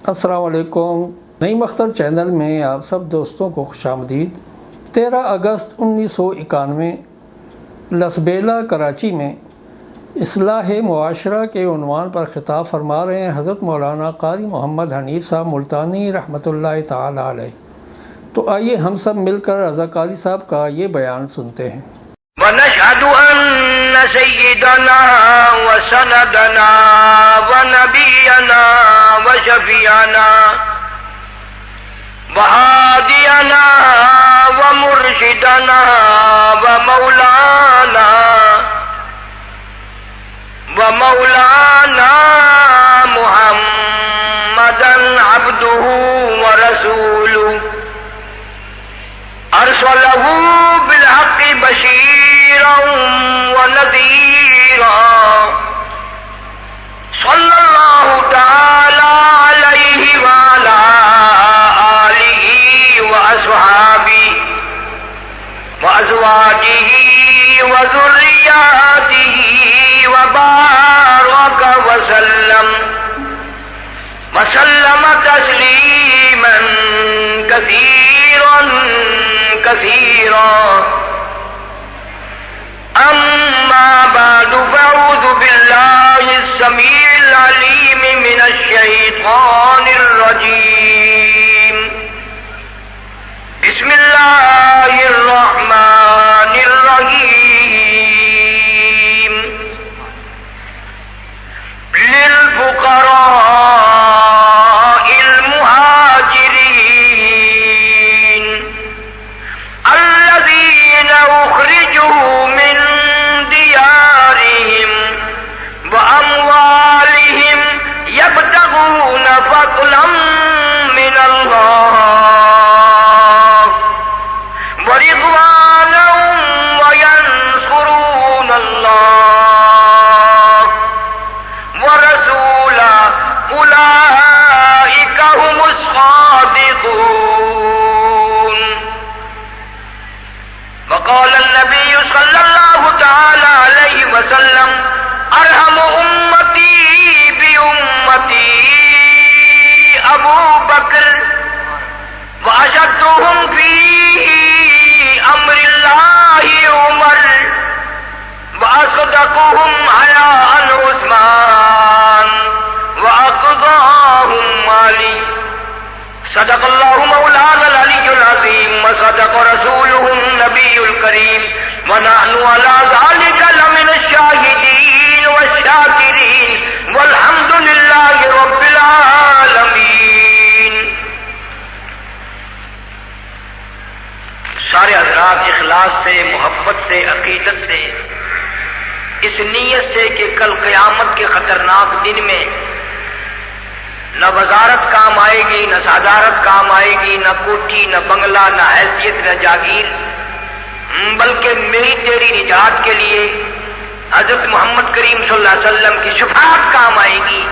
السلام علیکم۔ نعیم اختر چینل میں آپ سب دوستوں کو خوش آمدید۔ 13 اگست 1991 لسبیلا کراچی میں اصلاح معاشرہ کے عنوان پر خطاب فرما رہے ہیں حضرت مولانا قاری محمد حنیف صاحب ملتانی رحمۃ اللہ تعالی علیہ۔ تو آئیے ہم سب مل کر رضا قاری صاحب کا یہ بیان سنتے ہیں۔ ونشهد أن سيدنا وسندنا ونبينا وشفيعنا وهادينا ومرشدنا ومولانا محمدا عبده ورسوله أرسله بالحق بشيرا ونذيرا صلى الله تعالى عليه وعلى آله وأصحابه وأزواجه وذرياته وبارك وسلم تسليما كثيرا أما بعد فأعوذ بالله السميع العليم من الشيطان الرجيم بسم الله الرحمن الرحيم للفقراء المهاجرين الذين أخرجوا من ديارهم وأموالهم يبتغون فضلا من الله ورضوانا وينصرون الله ورسوله أولئك هم الصادقون. وقال النبي صلى الله تعالى عليه وسلم أرحم أمتي بأمتي أبو بكر وأشدهم في أمر الله عمر وأصدقهم حياء عثمان وأقضاهم علي. صدق الله مولانا العلي العظيم وصدق رسوله النبي الكريم ونحن على ذلك لمن الشاهدين والشاكرين والحمد لله رب العالمين. سارے حضرات اخلاص سے، محبت سے، عقیدت سے، اس نیت سے کہ کل قیامت کے خطرناک دن میں نہ وزارت کام آئے گی، نہ صدارت کام آئے گی، نہ کوٹھی، نہ بنگلہ، نہ حیثیت، نہ جاگیر، بلکہ میری تیری نجات کے لیے حضرت محمد کریم صلی اللہ علیہ وسلم کی شفاعت کام آئے گی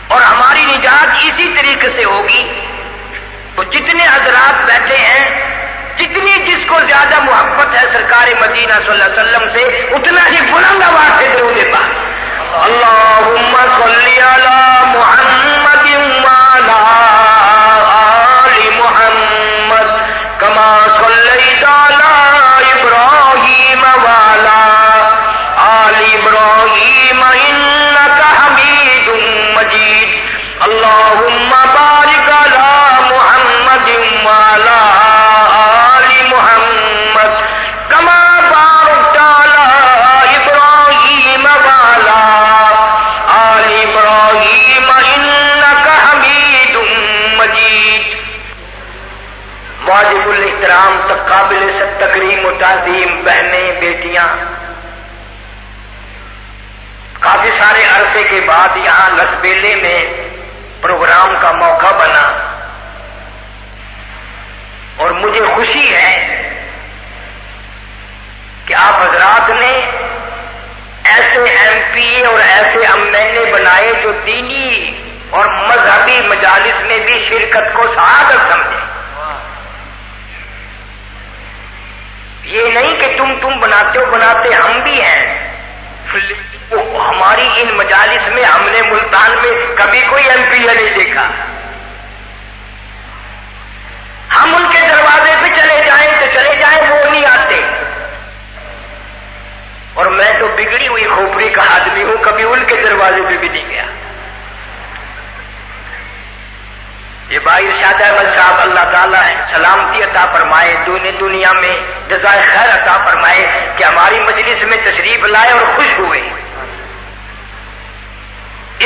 اور ہماری نجات اسی طریقے سے ہوگی. تو جتنے حضرات بیٹھے ہیں، جتنی جس کو زیادہ محبت ہے سرکار مدینہ صلی اللہ علیہ وسلم سے، اتنا ہی بلند آواز سے درود پاک. اللهم صل على محمد وعلى آل محمد كما صليت على إبراهيم وعلى آل إبراهيم إنك حميد مجيد. اللهم بارك على محمد وعلى آل محمد كما باركت على إبراهيم وعلى آل إبراهيم إنك حميد مجيد. واجب الاحترام قابل تکریم و تعظیم بہنیں، بیٹیاں، کافی سارے عرصے کے بعد یہاں لسبیلے میں پروگرام کا موقع بنا اور مجھے خوشی ہے کہ آپ حضرات نے ایسے ایم پی اے اور ایسے MLA بنائے جو دینی اور مذہبی مجالس میں بھی شرکت کو سعادت سمجھے. یہ نہیں کہ تم بناتے ہو، بناتے ہم بھی ہیں. ہماری ان مجالس میں ہم نے ملتان میں کبھی کوئی ایم پی اے نہیں دیکھا. ہم ان کے دروازے پہ چلے جائیں تو چلے جائیں، وہ نہیں آتے. اور میں تو بگڑی ہوئی کھوپڑی کا آدمی ہوں، کبھی ان کے دروازے پہ بھی نہیں گیا. یہ بھائی ارشاد احمد صاحب اللہ تعالیٰ سلامتی عطا فرمائے، دنیا میں جزائے خیر عطا فرمائے کہ ہماری مجلس میں تشریف لائے اور خوش ہوئے.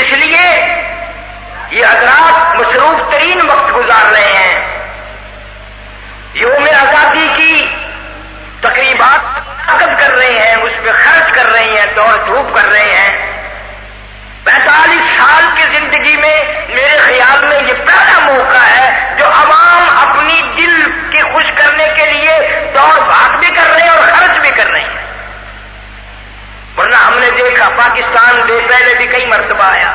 اس لیے یہ حضرات مصروف ترین وقت گزار رہے ہیں. یوم آزادی کی تقریبات منعقد کر رہے ہیں، اس پہ خرچ کر رہے ہیں، دوڑ دھوپ کر رہے ہیں. 45 سال کی زندگی میں میرے خیال میں یہ پہلا موقع ہے جو عوام اپنی دل کے خوش کرنے کے لیے دوڑ بھاگ بھی کر رہے ہیں اور خرچ بھی کر رہے ہیں. ورنہ ہم نے دیکھا پاکستان سے پہلے بھی کئی مرتبہ آیا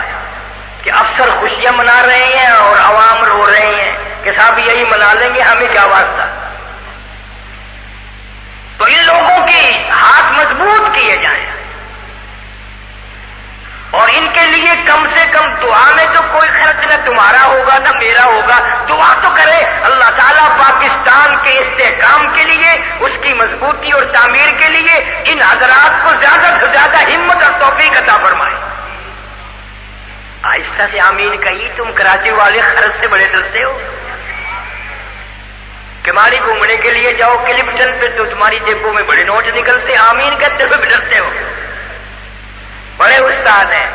کہ افسر خوشیاں منا رہے ہیں اور عوام رو رہے ہیں کہ صاحب یہی منا لیں گے، ہمیں کیا واسطہ. تو ان لوگوں کے ہاتھ مضبوط کیے جائیں اور ان کے لیے کم سے کم دعا میں تو کوئی خرچ نہ تمہارا ہوگا نہ میرا ہوگا، دعا تو کرے اللہ تعالیٰ پاکستان کے استحکام کے لیے، اس کی مضبوطی اور تعمیر کے لیے ان حضرات کو زیادہ سے زیادہ ہمت اور توفیق عطا فرمائے. آہستہ سے آمین کہی. تم کراچی والے خرچ سے بڑے ڈرتے ہو. کماری گھومنے کے لیے جاؤ کلپٹن پہ تو تمہاری جیبوں میں بڑے نوٹ نکلتے، آمین کہتے ہوئے بھی ڈرتے ہو. بڑے استاد ہیں.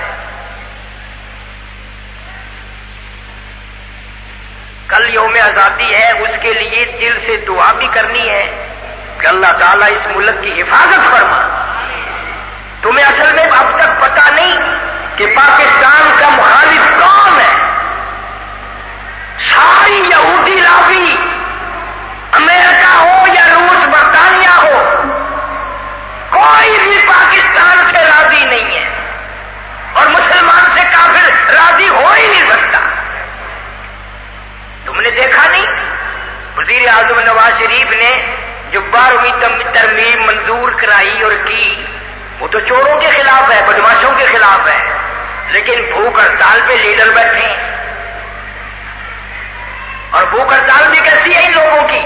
کل یوم آزادی ہے، اس کے لیے دل سے دعا بھی کرنی ہے کہ اللہ تعالیٰ اس ملک کی حفاظت فرما. تمہیں اصل میں اب تک پتا نہیں کہ پاکستان کا مخالف کون ہے. ساری یہودی لابی، امریکہ ہو یا روس برطانیہ ہو، کوئی بھی پاکستان سے راضی نہیں ہے اور مسلمان سے کافر راضی ہو ہی نہیں سکتا. تم نے دیکھا نہیں وزیر اعظم نواز شریف نے جو 12ویں ترمیم منظور کرائی اور کی، وہ تو چوروں کے خلاف ہے، بدماشوں کے خلاف ہے، لیکن بھوک ہڑتال پہ لیڈر بیٹھے ہیں. اور بھوک ہڑتال بھی کیسی ہے ان لوگوں کی.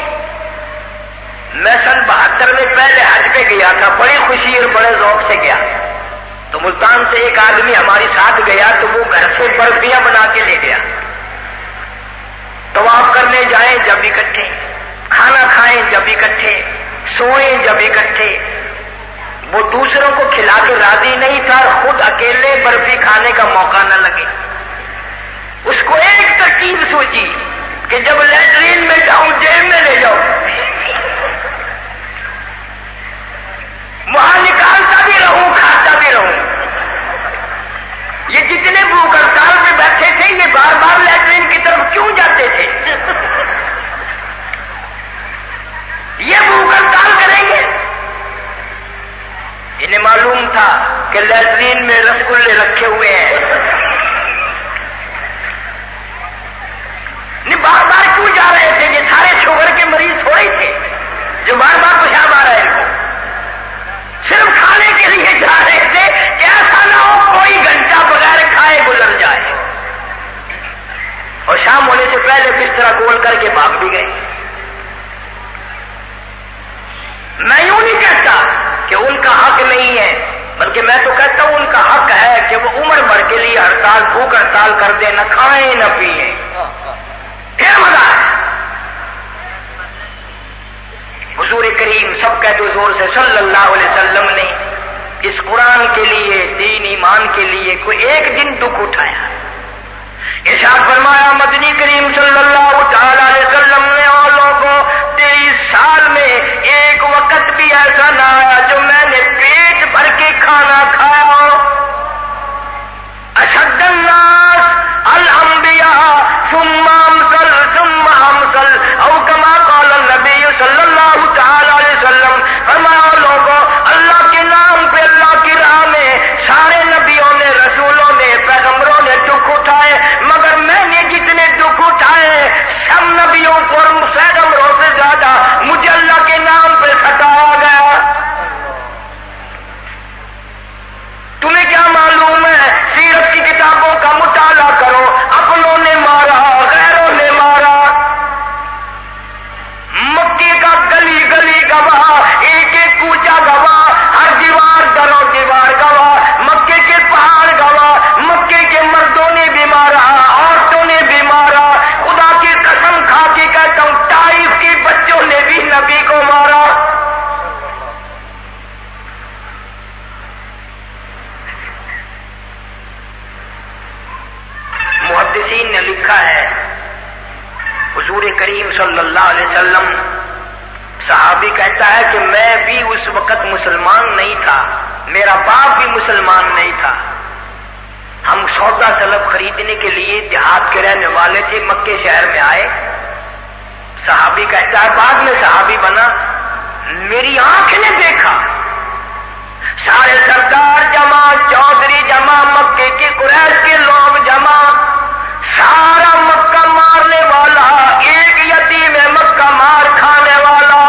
میں سن 72 میں پہلے حج پہ گیا تھا، بڑی خوشی اور بڑے ذوق سے گیا. تو ملتان سے ایک آدمی ہمارے ساتھ گیا تو وہ گھر سے برفیاں بنا کے لے گیا. طواف کرنے جائیں جب اکٹھے، کھانا کھائیں جب اکٹھے، سوئیں جب اکٹھے. وہ دوسروں کو کھلا کے راضی نہیں تھا اور خود اکیلے برفی کھانے کا موقع نہ لگے. اس کو ایک ترکیب سوچی کہ جب لیٹرین میں جاؤں جیب میں لے جاؤں، وہاں نکالتا بھی رہوں کھاتا بھی رہوں. یہ جتنے بھوک ہڑتال پہ بیٹھے تھے یہ بار بار لیٹرین کی طرف کیوں جاتے تھے؟ یہ بھوک ہڑتال کریں گے. انہیں معلوم تھا کہ لیٹرین میں رسگلے رکھے ہوئے ہیں. نہیں بار بار کیوں جا رہے تھے؟ یہ سارے شوگر کے مریض تھوڑے تھے جو بار بار پیشاب آ رہے ہیں. صرف کھانے کے لیے جا رہے تھے کہ ایسا نہ ہو کوئی گھنٹہ بغیر کھائے گزر جائے. اور شام ہونے سے پہلے بستر گول کر کے بھاگ بھی گئے. میں یوں نہیں کہتا کہ ان کا حق نہیں ہے، بلکہ میں تو کہتا ہوں ان کا حق ہے کہ وہ عمر بھر کے لیے ہڑتال بھوک ہڑتال کر دیں، نہ کھائیں نہ پیئیں، پھر مزہ ہے. حضور کریم سب قید و زور سے صلی اللہ علیہ وسلم نے اس قرآن کے لیے، دین ایمان کے لیے کوئی ایک دن دکھ اٹھایا. ارشاد فرمایا مدنی کریم صلی اللہ تعالی علیہ وسلم نے اور لوگوں 23 سال میں ایک وقت بھی ایسا نہ آیا جو میں نے پیٹ بھر کے کھانا کھایا ہو. اشد الناس الانبیاء ثم امثل ثم امثل او کما قال النبی صلی اللہ تعالی علیہ وسلم. فرمایا لوگوں اللہ کے نام پہ اللہ کی راہ میں سارے نبیوں نے، رسولوں نے، پیغمبروں نے المبین نے لکھا ہے حضور کریم صلی اللہ علیہ وسلم، صحابی کہتا ہے کہ میں بھی اس وقت مسلمان نہیں تھا، میرا باپ بھی مسلمان نہیں تھا، ہم سودا طلب خریدنے کے لیے دیہات کے رہنے والے تھے، مکے شہر میں آئے۔ صحابی کہتا ہے بعد میں صحابی بنا، میری آنکھ نے دیکھا سارے سردار جمع، چودھری جمع، مکے کے قریش کے لوگ جمع، سارا مکہ مارنے والا، ایک یتیم مکہ مار کھانے والا،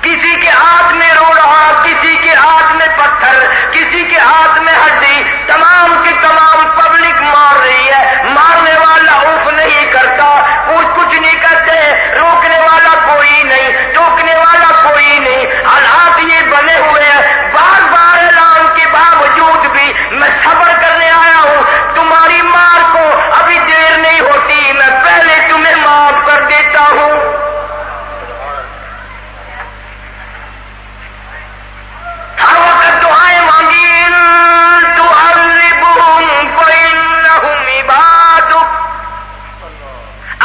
کسی کے ہاتھ میں روڑا، کسی کے ہاتھ میں پتھر، کسی کے ہاتھ میں ہڈی، تمام کی تمام پبلک مار رہی ہے، مارنے والا اف نہیں کرتا، کچھ نہیں کرتے، روکنے والا کوئی نہیں، ٹوکنے والا کوئی نہیں، حالات یہ بنے ہوئے ہیں، بار بار اعلان کے باوجود بھی میں صبر کرنے آیا ہوں، تمہاری مار کو ابھی دیر نہیں ہوتی، میں پہلے تمہیں معاف کر دیتا ہوں۔ ہر وقت دعائیں مانگی، تعذبہم فإنہم عبادک،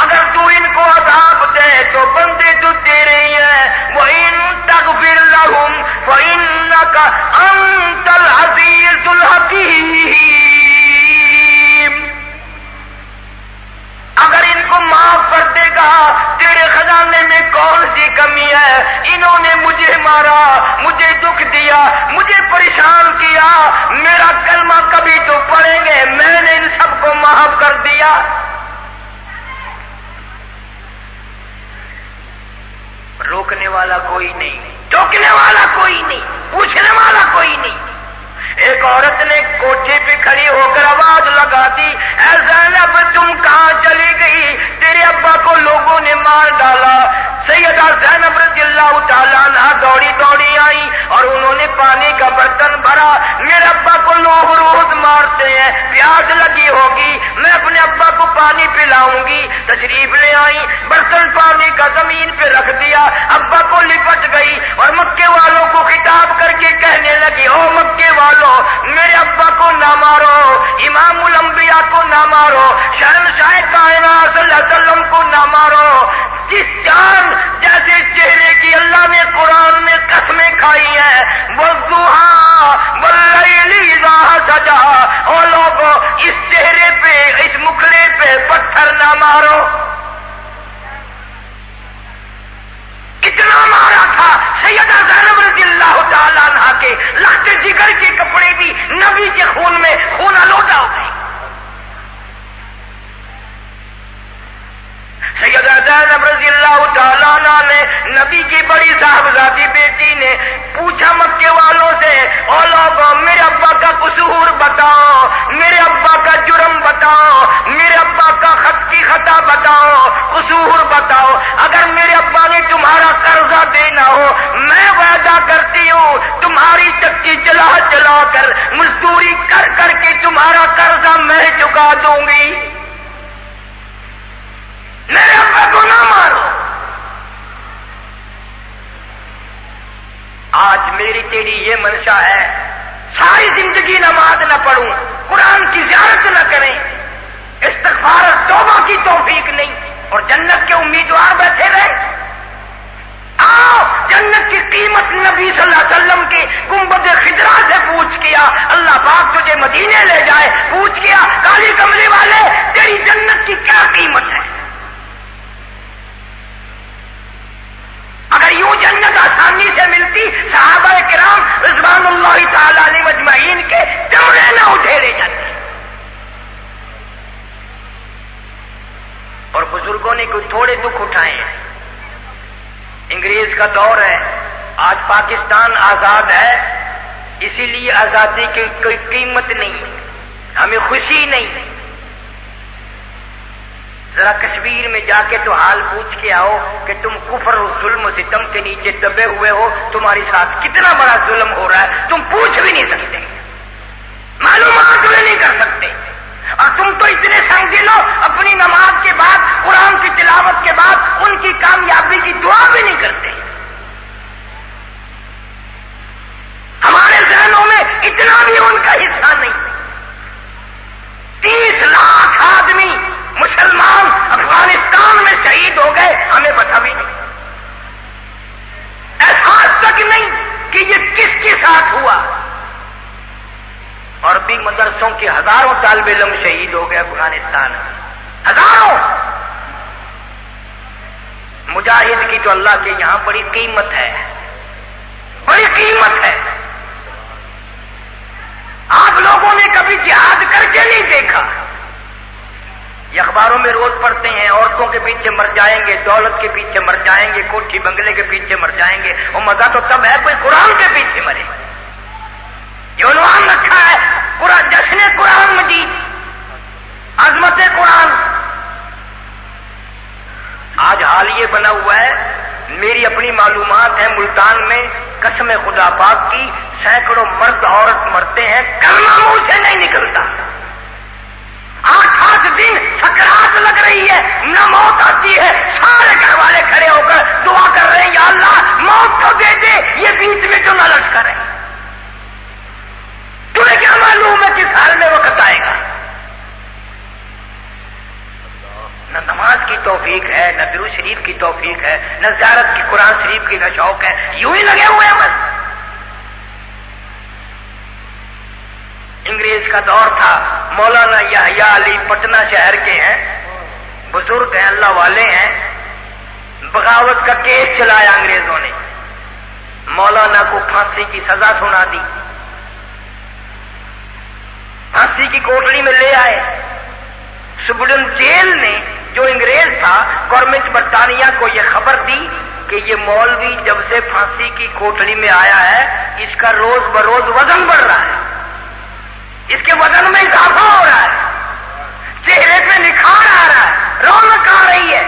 اگر تو ان کو عذاب دے تو بندے تو تیرے ہی ہیں، وَإِن تَغْفِرْ لَهُمْ فَإِنَّكَ أَنْتَ الْعَزِيزُ الْحَكِيمُ، اگر ان کو معاف کر دے گا تیرے خزانے میں کون سی کمی ہے؟ انہوں نے مجھے مارا، مجھے دکھ دیا، مجھے پریشان کیا، میرا کلمہ کبھی تو پڑھیں گے، میں نے ان سب کو معاف کر دیا۔ روکنے والا کوئی نہیں، ٹوکنے والا کوئی نہیں، پوچھنے والا کوئی نہیں۔ ایک عورت نے کوٹھے پہ کھڑی ہو کر آواز لگا دی، اے زینب تم کہاں چلی گئی؟ تیرے ابا کو لوگوں نے مار ڈالا۔ سیدہ زینب رضی اللہ تعالیٰ عنہ دوڑی دوڑی آئی اور انہوں نے پانی کا برتن بھرا، میرے ابا کو لوگ روز مارتے ہیں، پیاس لگی ہوگی، میں اپنے ابا کو پانی پلاؤں گی۔ تشریف لے آئی، برتن پانی کا زمین پہ رکھ دیا، ابا کو لپٹ گئی اور مکے والوں کو خطاب کر کے کہنے لگی، او مکے والوں میرے ابا کو نہ مارو، امام الانبیاء کو نہ مارو، شہنشاہ کائنات صلی اللہ علیہ وسلم کو نہ مارو، جس جان جیسے چہرے کی اللہ نے قرآن میں قسمیں کھائی ہیں، والضحیٰ واللیل اذا سجا، اور لوگوں اس چہرے پہ، اس مکھڑے پہ پتھر نہ مارو۔ کتنا مارا تھا سیدہ زینب رضی اللہ تعالیٰ عنہ کے لخت جگر کے کپڑے بھی نبی کے خون میں خون آلودہ ہو گئے۔ سیدہ زینب رضی اللہ تعالیٰ عنہ نے نبی کی بڑی صاحبزادی بیٹی نے پوچھا مکے والوں سے، او لوگوں میرے ابا کا قصور بتاؤ، میرے ابا کا جرم بتاؤ، میرے ابا کا خط کی خطا بتاؤ، قصور بتاؤ، اگر میرے ابا نے تمہارا قرضہ دینا ہو میں وعدہ کرتی ہوں تمہاری چکی چلا چلا کر مزدوری کر کر کے تمہارا قرضہ میں چکا دوں گی، میرے ابا کو نہ مارو۔ آج میری تیری یہ منشا ہے، ساری زندگی نماز نہ پڑھوں، قرآن کی زیارت نہ کریں، استغفار اور توبہ کی توفیق نہیں، اور جنت کے امیدوار بیٹھے رہے۔ آؤ جنت کی قیمت نبی صلی اللہ علیہ وسلم کے گنبد خضرا سے پوچھ کیا، اللہ پاک تجھے مدینے لے جائے، پوچھ کیا کالی کملی والے تیری جنت کی کیا قیمت ہے؟ اگر یوں جنت آسانی سے ملتی صحابہ کرام رضوان اللہ تعالی علیہ مجمعین کے چمڑے نہ اٹھیرے جاتے، اور بزرگوں نے کوئی تھوڑے دکھ اٹھائے ہیں۔ انگریز کا دور ہے، آج پاکستان آزاد ہے، اسی لیے آزادی کی کوئی قیمت نہیں، ہمیں خوشی نہیں۔ ذرا کشمیر میں جا کے تو حال پوچھ کے آؤ کہ تم کفر و ظلم و ستم کے نیچے دبے ہوئے ہو، تمہارے ساتھ کتنا بڑا ظلم ہو رہا ہے، تم پوچھ بھی نہیں سکتے، معلومات بھی نہیں کر سکتے، اور تم تو اتنے سنگین ہو اپنی نماز کے بعد، قرآن کی تلاوت کے بعد ان کی کامیابی کی دعا بھی نہیں کرتے۔ ہمارے ذہنوں میں اتنا بھی ان کا حصہ نہیں۔ 30 لاکھ آدمی گئے ہمیں پتہ بھی نہیں، احساس تک نہیں کہ یہ کس کے ساتھ ہوا. اور بھی مدرسوں کے ہزاروں طالب علم شہید ہو گئے افغانستان میں، ہزاروں. مجاہد کی تو اللہ کے یہاں بڑی قیمت ہے، بڑی قیمت ہے. آپ لوگوں نے کبھی جہاد کر کے نہیں دیکھا. یہ اخباروں میں روز پڑھتے ہیں عورتوں کے پیچھے مر جائیں گے، دولت کے پیچھے مر جائیں گے، کوٹھی بنگلے کے پیچھے مر جائیں گے. وہ مزہ تو تب ہے کوئی قرآن کے پیچھے مرے. یہ عنوان رکھا ہے پورا جشن قرآن مجید، عظمت قرآن. آج حال یہ بنا ہوا ہے، میری اپنی معلومات ہے ملتان میں قسم خدا پاک کی سینکڑوں مرد عورت مرتے ہیں، کلمہ منہ سے نہیں نکلتا. 8 دن سکرات لگ رہی ہے، نہ موت آتی ہے، سارے گھر والے کھڑے ہو کر دعا کر رہے ہیں یا اللہ موت کو دے دے، یہ بیچ میں جو نہ لشکر ہے. تمہیں کیا معلوم ہے کس حال میں وقت آئے گا؟ نہ نماز کی توفیق ہے، نہ درود شریف کی توفیق ہے، نہ زیارت کی قرآن شریف کی کا شوق ہے، یوں ہی لگے ہوئے ہیں بس. انگریز کا دور تھا، مولانا یحییٰ علی پٹنہ شہر کے ہیں، بزرگ ہیں، اللہ والے ہیں. بغاوت کا کیس چلایا انگریزوں نے، مولانا کو پھانسی کی سزا سنا دی. پھانسی کی کوٹڑی میں لے آئے. سبڈن جیل نے جو انگریز تھا گورنمنٹ برطانیہ کو یہ خبر دی کہ یہ مولوی جب سے پھانسی کی کوٹڑی میں آیا ہے اس کا روز بروز وزن بڑھ رہا ہے، اس کے وزن میں اضافہ ہو رہا ہے، چہرے پہ نکھار آ رہا ہے، رونق آ رہی ہے،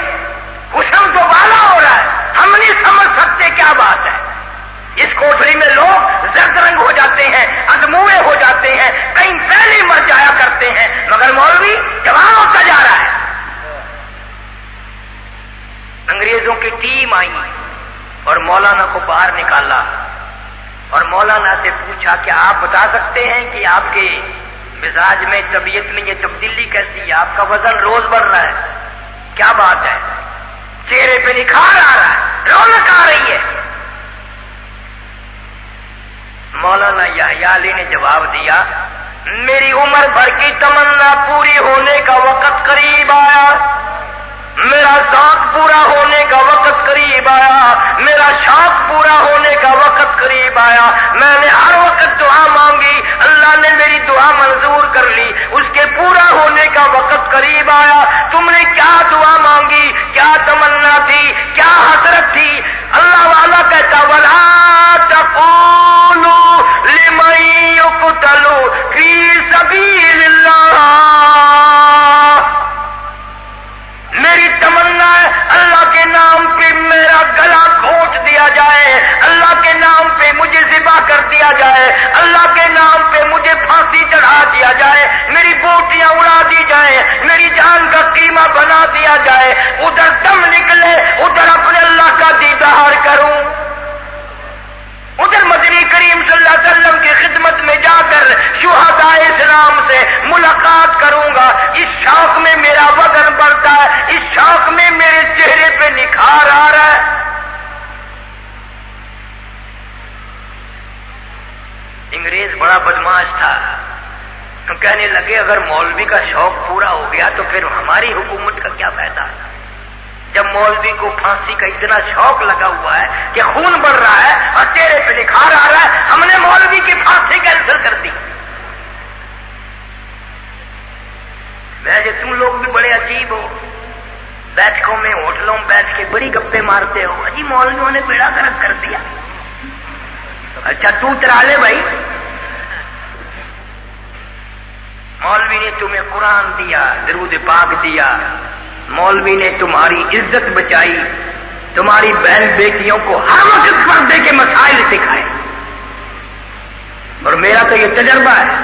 حسن تو والا ہو رہا ہے. ہم نہیں سمجھ سکتے کیا بات ہے. اس کوٹڑی میں لوگ زرد رنگ ہو جاتے ہیں، ادموئے ہو جاتے ہیں، کہیں پہلے مر جایا کرتے ہیں، مگر مولوی جوان ہوتا جا رہا ہے. انگریزوں کی ٹیم آئی اور مولانا کو باہر نکالا اور مولانا سے پوچھا کہ آپ بتا سکتے ہیں کہ آپ کے مزاج میں طبیعت میں یہ تبدیلی کیسی ہے؟ آپ کا وزن روز بڑھ رہا ہے، کیا بات ہے؟ چہرے پہ نکھار آ رہا ہے، رونق آ رہی ہے. مولانا یحییٰ علی نے جواب دیا، میری عمر بھر کی تمنا پوری ہونے کا وقت قریب آیا، میرا ذوق پورا ہونے کا وقت قریب آیا، میرا شوق پورا ہونے کا وقت قریب آیا. میں نے ہر وقت دعا مانگی، اللہ نے میری دعا منظور کر لی، اس کے پورا ہونے کا وقت قریب آیا. تم نے کیا دعا مانگی، کیا تمنا تھی، کیا حسرت تھی؟ اللہ والا کہتا وَلَا تَقُولُوا لِمَن يُقْتَلُ فِي سَبِيلِ اللَّهِ. میری تمنا ہے اللہ کے نام پہ میرا گلا گھونٹ دیا جائے، اللہ کے نام پہ مجھے ذبح کر دیا جائے، اللہ کے نام پہ مجھے پھانسی چڑھا دیا جائے، میری بوٹیاں اڑا دی جائیں، میری جان کا قیمہ بنا دیا جائے، ادھر دم نکلے، ادھر اپنے اللہ کا دیدار کروں، ادھر مدنی کریم صلی اللہ علیہ وسلم کی خدمت میں جا کر شہداء اسلام سے ملاقات کروں گا. اس شوق میں میرا وزن بڑھتا ہے، اس شوق میں میرے چہرے پہ نکھار آ رہا ہے. انگریز بڑا بدماش تھا، تو کہنے لگے اگر مولوی کا شوق پورا ہو گیا تو پھر ہماری حکومت کا کیا فائدہ؟ جب مولوی کو پھانسی کا اتنا شوق لگا ہوا ہے کہ خون بڑھ رہا ہے اور چہرے پہ نکھار آ رہا ہے، ہم نے مولوی کی پھانسی کینسل کر دی. ویسے تم لوگ بھی بڑے عجیب ہو، بیٹھکوں میں ہوٹلوں میں بیٹھ کے بڑی گپے مارتے ہو، اجی مولویوں نے بیڑا غرق کر دیا. اچھا تو چرا لے بھائی، مولوی نے تمہیں قرآن دیا، درود پاک دیا، مولوی نے تمہاری عزت بچائی، تمہاری بہن بیٹیوں کو ہر وقت پردے کے مسائل سکھائے. اور میرا تو یہ تجربہ ہے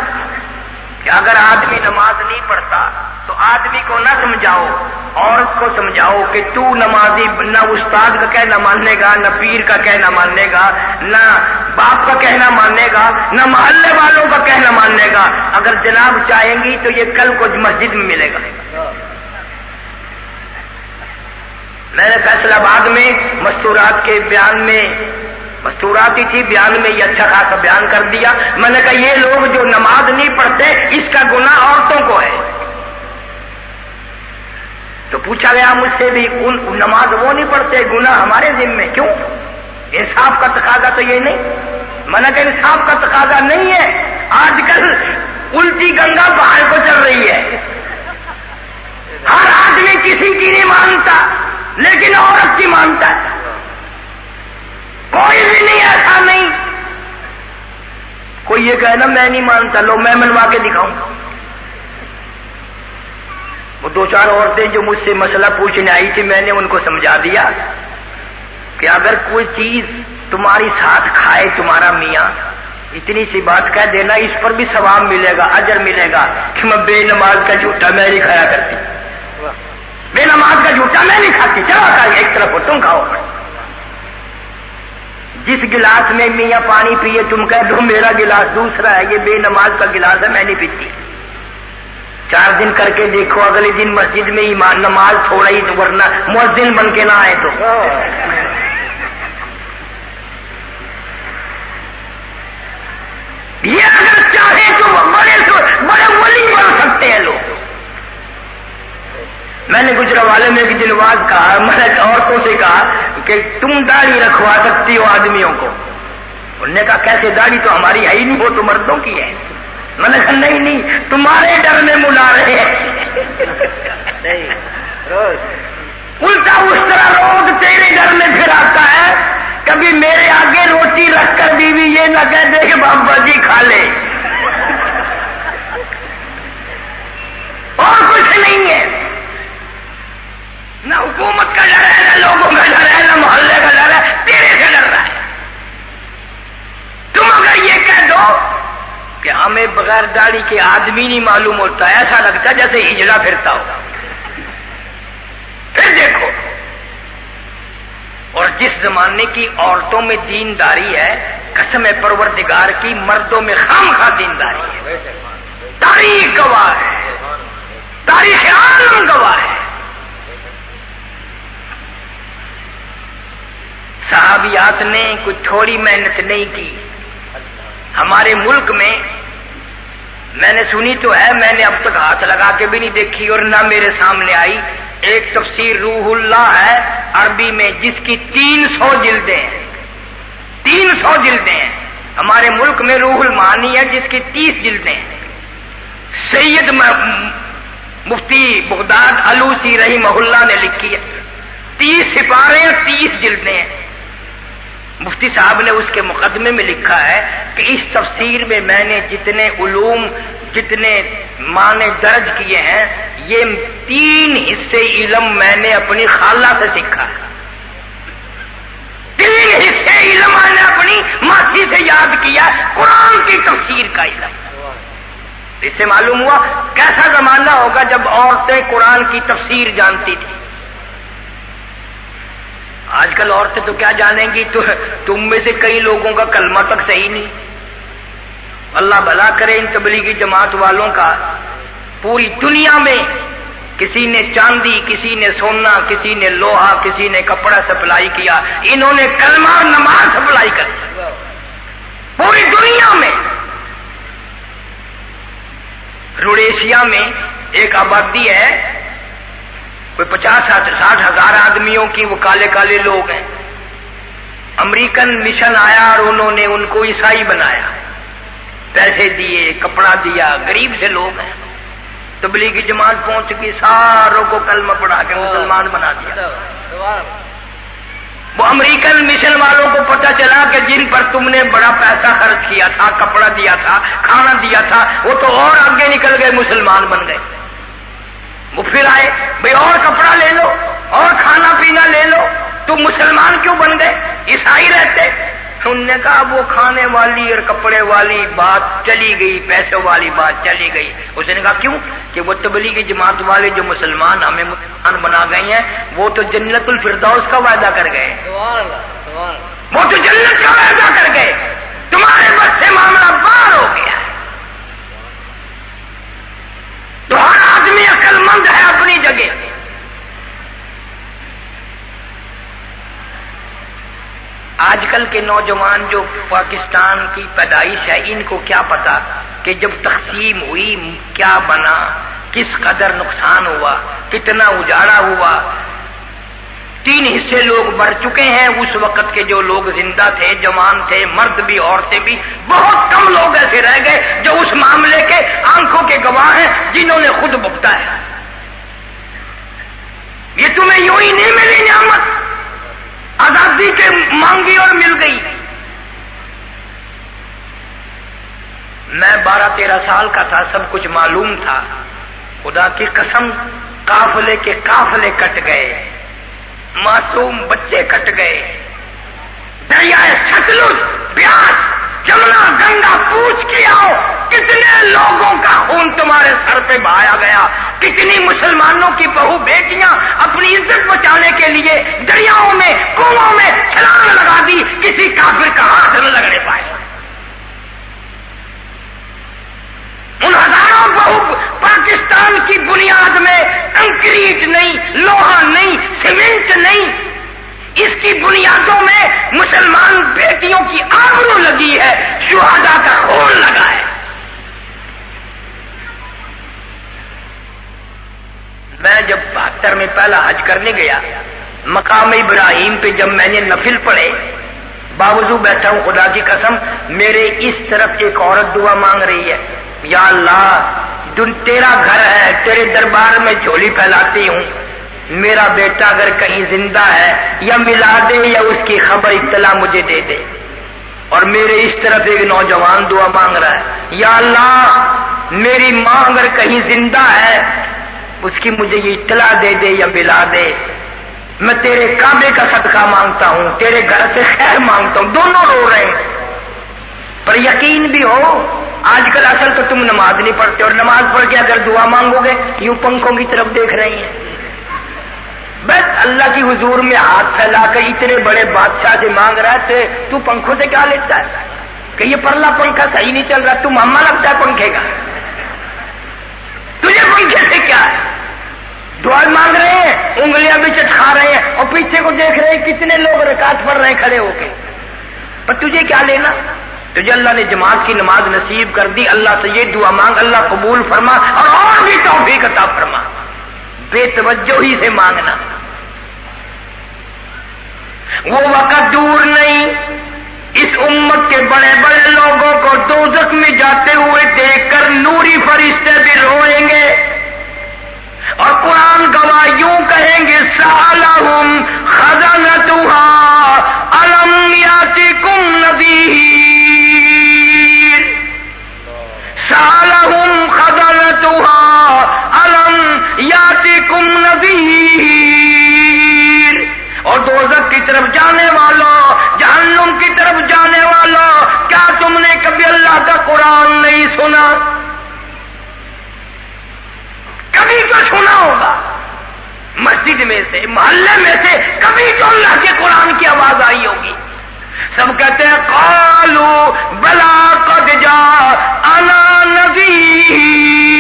کہ اگر آدمی نماز نہیں پڑھتا تو آدمی کو نہ سمجھاؤ، عورت کو سمجھاؤ کہ تو نمازی نہ استاد کا کہنا ماننے گا، نہ پیر کا کہنا ماننے گا، نہ باپ کا کہنا ماننے گا، نہ محلے والوں کا کہنا ماننے گا. اگر جناب چاہیں گی تو یہ کل کو مسجد میں ملے گا. میں نے فیصلہ آباد میں مستورات کے بیان میں، مستورات ہی تھی، بیان میں یہ اچھا خاصا بیان کر دیا. میں نے کہا یہ لوگ جو نماز نہیں پڑھتے اس کا گناہ عورتوں کو ہے. تو پوچھا گیا مجھ سے بھی نماز وہ نہیں پڑھتے، گناہ ہمارے ذمے، کیوں؟ انصاف کا تقاضا تو یہ نہیں. میں نے کہا انصاف کا تقاضا نہیں ہے، آج کل الٹی گنگا باہر کو چل رہی ہے. ہر آدمی کسی کی نہیں مانتا لیکن عورت کی مانتا ہے. کوئی بھی نہیں ایسا نہیں. کوئی یہ کہنا میں نہیں مانتا، لو میں منوا کے دکھاؤں. وہ دو چار عورتیں جو مجھ سے مسئلہ پوچھنے آئی تھی میں نے ان کو سمجھا دیا کہ اگر کوئی چیز تمہاری ساتھ کھائے تمہارا میاں، اتنی سی بات کہہ دینا، اس پر بھی ثواب ملے گا، اجر ملے گا کہ میں بے نماز کا جھوٹا میں نہیں کھایا کرتی، بے نماز کا جھوٹا میں نہیں کھاتی، چلو کھائیے ایک طرف ہو تم کھاؤ. جس گلاس میں میاں پانی پیے تم کہہ دو میرا گلاس دوسرا ہے، یہ بے نماز کا گلاس ہے میں نہیں پیتی. 4 دن کر کے دیکھو، اگلے دن مسجد میں ایمان نماز تھوڑا ہی، ورنہ مؤذن بن کے نہ آئے تو. یہ اگر چاہے تو بڑے ولی بن سکتے ہیں لوگ. میں نے گجرانوالے میں ایک دن واز کہا، میں نے عورتوں سے کہا کہ تم داڑھی رکھوا سکتی ہو آدمیوں کو. انہوں نے کہا کیسے؟ داڑھی تو ہماری ہے ہی نہیں، وہ تو مردوں کی ہے. میں نے کہا نہیں تمہارے ڈر میں ملا رہے ہیں. الٹا اس طرح روز تیرے ڈر میں پھر آتا ہے. کبھی میرے آگے روٹی رکھ کر بیوی یہ نہ کہہ دے کہ بابا جی کھا لے. اور کچھ نہیں ہے، نہ حکومت کا ڈر ہے، نہ لوگوں کا ڈر ہے، نہ محلے کا ڈر ہے، تیرے سے ڈر رہا ہے. تم اگر یہ کہہ دو کہ ہمیں بغیر داڑھی کے آدمی نہیں معلوم ہوتا، ایسا لگتا ہے جیسے ہجڑا پھرتا ہو. پھر دیکھو، اور جس زمانے کی عورتوں میں دینداری ہے، قسم پروردگار کی مردوں میں خواہ دینداری ہے. تاریخ گواہ ہے، تاریخ عالم گواہ ہے. صحابیات نے کوئی تھوڑی محنت نہیں کی. ہمارے ملک میں نے سنی تو ہے، میں نے اب تک ہاتھ لگا کے بھی نہیں دیکھی اور نہ میرے سامنے آئی. ایک تفسیر روح اللہ ہے عربی میں جس کی 300 جلدیں ہیں. 300 جلدیں ہیں. ہمارے ملک میں روح المعانی ہے جس کی 30 جلدیں ہیں. سید مفتی بغداد علوسی رحمہ اللہ نے لکھی ہے. 30 سپارے اور 30 جلدیں ہیں. مفتی صاحب نے اس کے مقدمے میں لکھا ہے کہ اس تفسیر میں میں نے جتنے علوم، جتنے معنی درج کیے ہیں، یہ 3 حصے علم میں نے اپنی خالہ سے سیکھا ہے. 3 حصے علم میں نے اپنی ماسی سے یاد کیا. قرآن کی تفسیر کا علم. اس سے معلوم ہوا کیسا زمانہ ہوگا جب عورتیں قرآن کی تفسیر جانتی تھی. آج کل عورتیں تو کیا جانیں گی، تم میں سے کئی لوگوں کا کلمہ تک صحیح نہیں. اللہ بھلا کرے ان تبلیغی جماعت والوں کا. پوری دنیا میں کسی نے چاندی، کسی نے سونا، کسی نے لوہا، کسی نے کپڑا سپلائی کیا، انہوں نے کلمہ اور نماز سپلائی کر دی پوری دنیا میں. روڈیشیا میں ایک آبادی ہے، کوئی 50-60 ہزار آدمیوں کی، وہ کالے کالے لوگ ہیں. امریکن مشن آیا اور انہوں نے ان کو عیسائی بنایا، پیسے دیے، کپڑا دیا. غریب سے لوگ ہیں. تبلیغی جماعت پہنچ گئی، ساروں کو کلمہ پڑھا کے مسلمان بنا دیا. وہ امریکن مشن والوں کو پتہ چلا کہ جن پر تم نے بڑا پیسہ خرچ کیا تھا، کپڑا دیا تھا، کھانا دیا تھا، وہ تو اور آگے نکل گئے، مسلمان بن گئے. وہ پھر آئے، بھئی اور کپڑا لے لو اور کھانا پینا لے لو، تم مسلمان کیوں بن گئے؟ عیسائی رہتے. انہوں نے کہا وہ کھانے والی اور کپڑے والی بات چلی گئی، پیسے والی بات چلی گئی. اس نے کہا کیوں؟ کہ وہ تبلیغی جماعت والے جو مسلمان ہمیں مسلمان بنا گئے ہیں، وہ تو جنت الفردوس کا وعدہ کر گئے. وہ تو جنت کا وعدہ کر گئے، تمہارے بس سے معاملہ باہر ہو گیا. تو ہر آدمی عقل مند ہے اپنی جگہ. کل کے نوجوان جو پاکستان کی پیدائش ہے، ان کو کیا پتا کہ جب تقسیم ہوئی کیا بنا، کس قدر نقصان ہوا، کتنا اجاڑا ہوا۔ 3 حصے لوگ مر چکے ہیں، اس وقت کے جو لوگ زندہ تھے، جوان تھے، مرد بھی عورتیں بھی، بہت کم لوگ ایسے رہ گئے جو اس معاملے کے آنکھوں کے گواہ ہیں، جنہوں نے خود بھگتا ہے۔ یہ تمہیں یوں ہی نہیں ملی نعمت، آزادی کے مانگی اور مل گئی۔ میں 12-13 سال کا تھا، سب کچھ معلوم تھا، خدا کی قسم قافلے کے قافلے کٹ گئے، معصوم بچے کٹ گئے، دریائے ستلج، بیاس، جمنا، گنگا پوچھ کے آؤ کتنے لوگوں کا خون تمہارے سر پہ بہایا گیا، کتنی مسلمانوں کی بہو بیٹیاں اپنی عزت بچانے کے لیے دریاؤں میں، کنووں میں چھلانگ لگا دی، کسی کافر کا ہاتھ نہ لگنے پائے۔ ان ہزاروں بہو پاکستان کی بنیاد میں کنکریٹ نہیں، لوہا نہیں، سیمنٹ نہیں، اس کی بنیادوں میں مسلمان بیٹیوں کی آبرو لگی ہے، شہداء کا خون لگا ہے۔ میں جب 72 میں پہلا حج کرنے گیا، مقام ابراہیم پہ جب میں نے نفل پڑھے، باوضو بیٹھا ہوں، خدا کی قسم میرے اس طرف ایک عورت دعا مانگ رہی ہے، یا اللہ تیرا گھر ہے، تیرے دربار میں جھولی پھیلاتی ہوں، میرا بیٹا اگر کہیں زندہ ہے یا ملا دے یا اس کی خبر اطلاع مجھے دے دے۔ اور میرے اس طرف ایک نوجوان دعا مانگ رہا ہے، یا اللہ میری ماں اگر کہیں زندہ ہے اس کی مجھے یہ اطلاع دے دے یا ملا دے، میں تیرے کعبے کا صدقہ مانگتا ہوں، تیرے گھر سے خیر مانگتا ہوں۔ دونوں رو رہے ہیں، پر یقین بھی ہو آج کل اصل تو تم نماز نہیں پڑھتے، اور نماز پڑھ کے اگر دعا مانگو گے یوں پنکھوں کی طرف دیکھ رہی ہیں۔ بس اللہ کی حضور میں ہاتھ پھیلا کر اتنے بڑے بادشاہ سے مانگ رہا ہے، تو پنکھوں سے کیا لیتا ہے کہ یہ پرلا پنکھا صحیح نہیں چل رہا، تو ماما لگتا ہے پنکھے کا، تجھے پنکھے سے کیا ہے؟ دعا مانگ رہے ہیں، انگلیاں بھی چٹکا رہے ہیں، اور پیچھے کو دیکھ رہے ہیں کتنے لوگ رکعت پڑھ رہے ہیں کھڑے ہو کے، پر تجھے کیا لینا؟ تجھے اللہ نے جماعت کی نماز نصیب کر دی، اللہ سے یہ دعا مانگ، اللہ قبول فرما اور بھی توفیق عطا فرما۔ بے توجہی سے مانگنا، وہ وقت دور نہیں اس امت کے بڑے بڑے لوگوں کو دوزخ میں جاتے ہوئے دیکھ کر نوری فرشتے بھی روئیں گے، اور قرآن گواہ یوں کہیں گے، سألہم خزنتہا الم یاتکم نذیر، سألہم خزنتہا الم یاتکم نذیر۔ اور دوزخ کی طرف جانے والوں، جہنم کی طرف جانے والوں، کیا تم نے کبھی اللہ کا قرآن نہیں سنا؟ کبھی تو سنا ہوگا، مسجد میں سے، محلے میں سے کبھی تو اللہ کے قرآن کی آواز آئی ہوگی۔ سب کہتے ہیں قالوا بلا قد جاءنا نذیر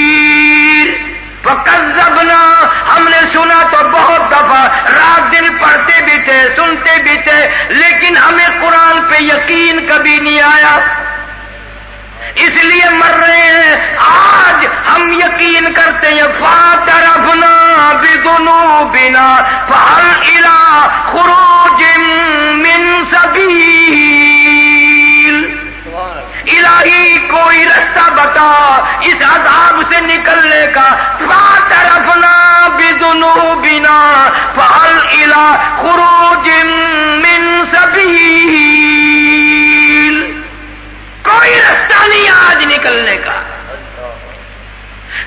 فکذبنا، ہم نے سنا تو بہت دفعہ، رات دن پڑھتے بھی تھے، سنتے بھی تھے، لیکن ہمیں قرآن پہ یقین کبھی نہیں آیا، اس لیے مر رہے ہیں۔ آج ہم یقین کرتے ہیں، فاعترفنا بذنوبنا فهل الى خروج من سبیل، الہی کوئی رستہ بتا اس عذاب سے نکلنے کا۔ فاعترفنا بذنوبنا فهل الى خروج من سبیل، کوئی رستہ نہیں آج نکلنے کا۔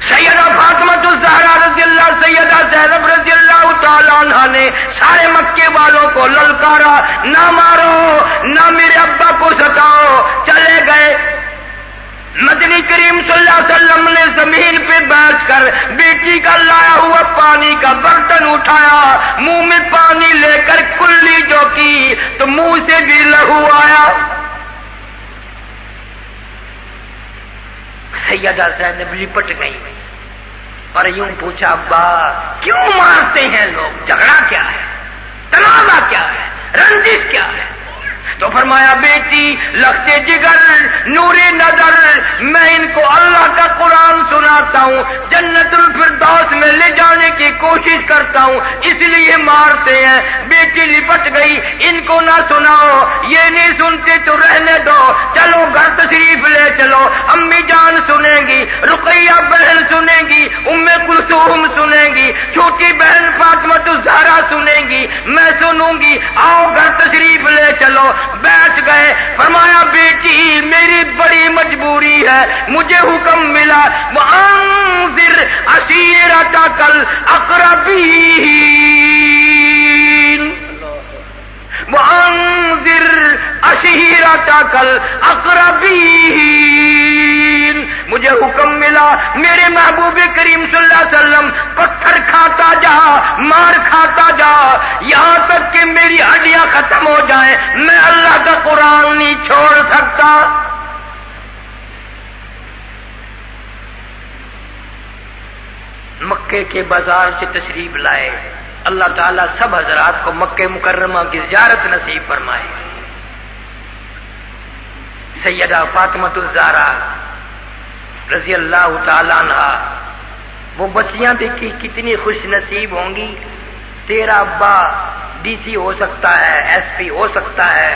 سیدہ فاطمہ الزہرا رضی اللہ، سیدہ زینب رضی اللہ تعالیٰ عنہ نے سارے مکے والوں کو للکارا، نہ مارو، نہ میرے ابا کو ستاؤ، چلے گئے۔ مدنی کریم صلی اللہ علیہ وسلم نے زمین پہ بیٹھ کر بیٹی کا لایا ہوا پانی کا برتن اٹھایا، منہ میں پانی لے کر کلی جو کی تو منہ سے بھی لہو آیا۔ سیدہ زینب لپٹ گئی اور یوں پوچھا، ابا کیوں مارتے ہیں لوگ؟ جھگڑا کیا ہے؟ تنازع کیا ہے؟ رنجش کیا ہے؟ تو فرمایا بیٹی لختے جگر نور نظر میں ان کو اللہ کا قرآن سناتا ہوں، جنت الفردوس میں لے جانے کی کوشش کرتا ہوں، اس لیے مارتے ہیں۔ بیٹی لپٹ گئی، ان کو نہ سناؤ، یہ نہیں سنتے تو رہنے دو، چلو گھر تشریف لے چلو، امی جان سنیں گی، رقیہ بہن سنیں گی، ام کلثوم سنیں گی، چھوٹی بہن فاطمہ الزہرا سنیں گی، میں سنوں گی، آؤ گھر تشریف لے چلو۔ بیٹھ گئے۔ فرمایا بیٹی میری بڑی مجبوری ہے، مجھے حکم ملا وانذر عشیرتک الاقربین، وانذر عشیرتک الاقربین، مجھے حکم ملا میرے محبوب کریم صلی اللہ علیہ وسلم پتھر کھاتا جا، مار کھاتا جا، یہاں تک کہ میری ہڈیاں ختم ہو جائیں، میں اللہ کا قرآن نہیں چھوڑ سکتا۔ مکے کے بازار سے تشریف لائے، اللہ تعالیٰ سب حضرات کو مکہ مکرمہ کی زیارت نصیب فرمائے۔ سیدہ فاطمہ الزہرا رضی اللہ تعالیٰ عنہ، وہ بچیاں دیکھی کتنی خوش نصیب ہوں گی، تیرا ابا ڈی سی ہو سکتا ہے، ایس پی ہو سکتا ہے،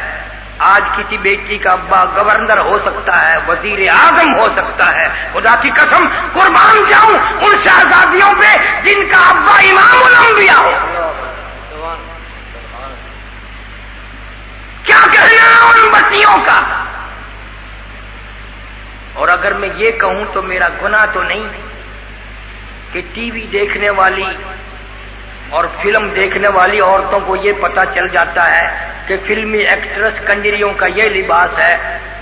آج کسی بیٹی کا ابا گورنر ہو سکتا ہے، وزیر اعظم ہو سکتا ہے۔ خدا کی قسم قربان جاؤں ان شہزادیوں پہ جن کا ابا امام الانبیاء ہو، کیا کہنا ان بچیوں کا۔ اور اگر میں یہ کہوں تو میرا گناہ تو نہیں کہ ٹی وی دیکھنے والی اور فلم دیکھنے والی عورتوں کو یہ پتا چل جاتا ہے کہ فلمی ایکٹریس کنجریوں کا یہ لباس ہے۔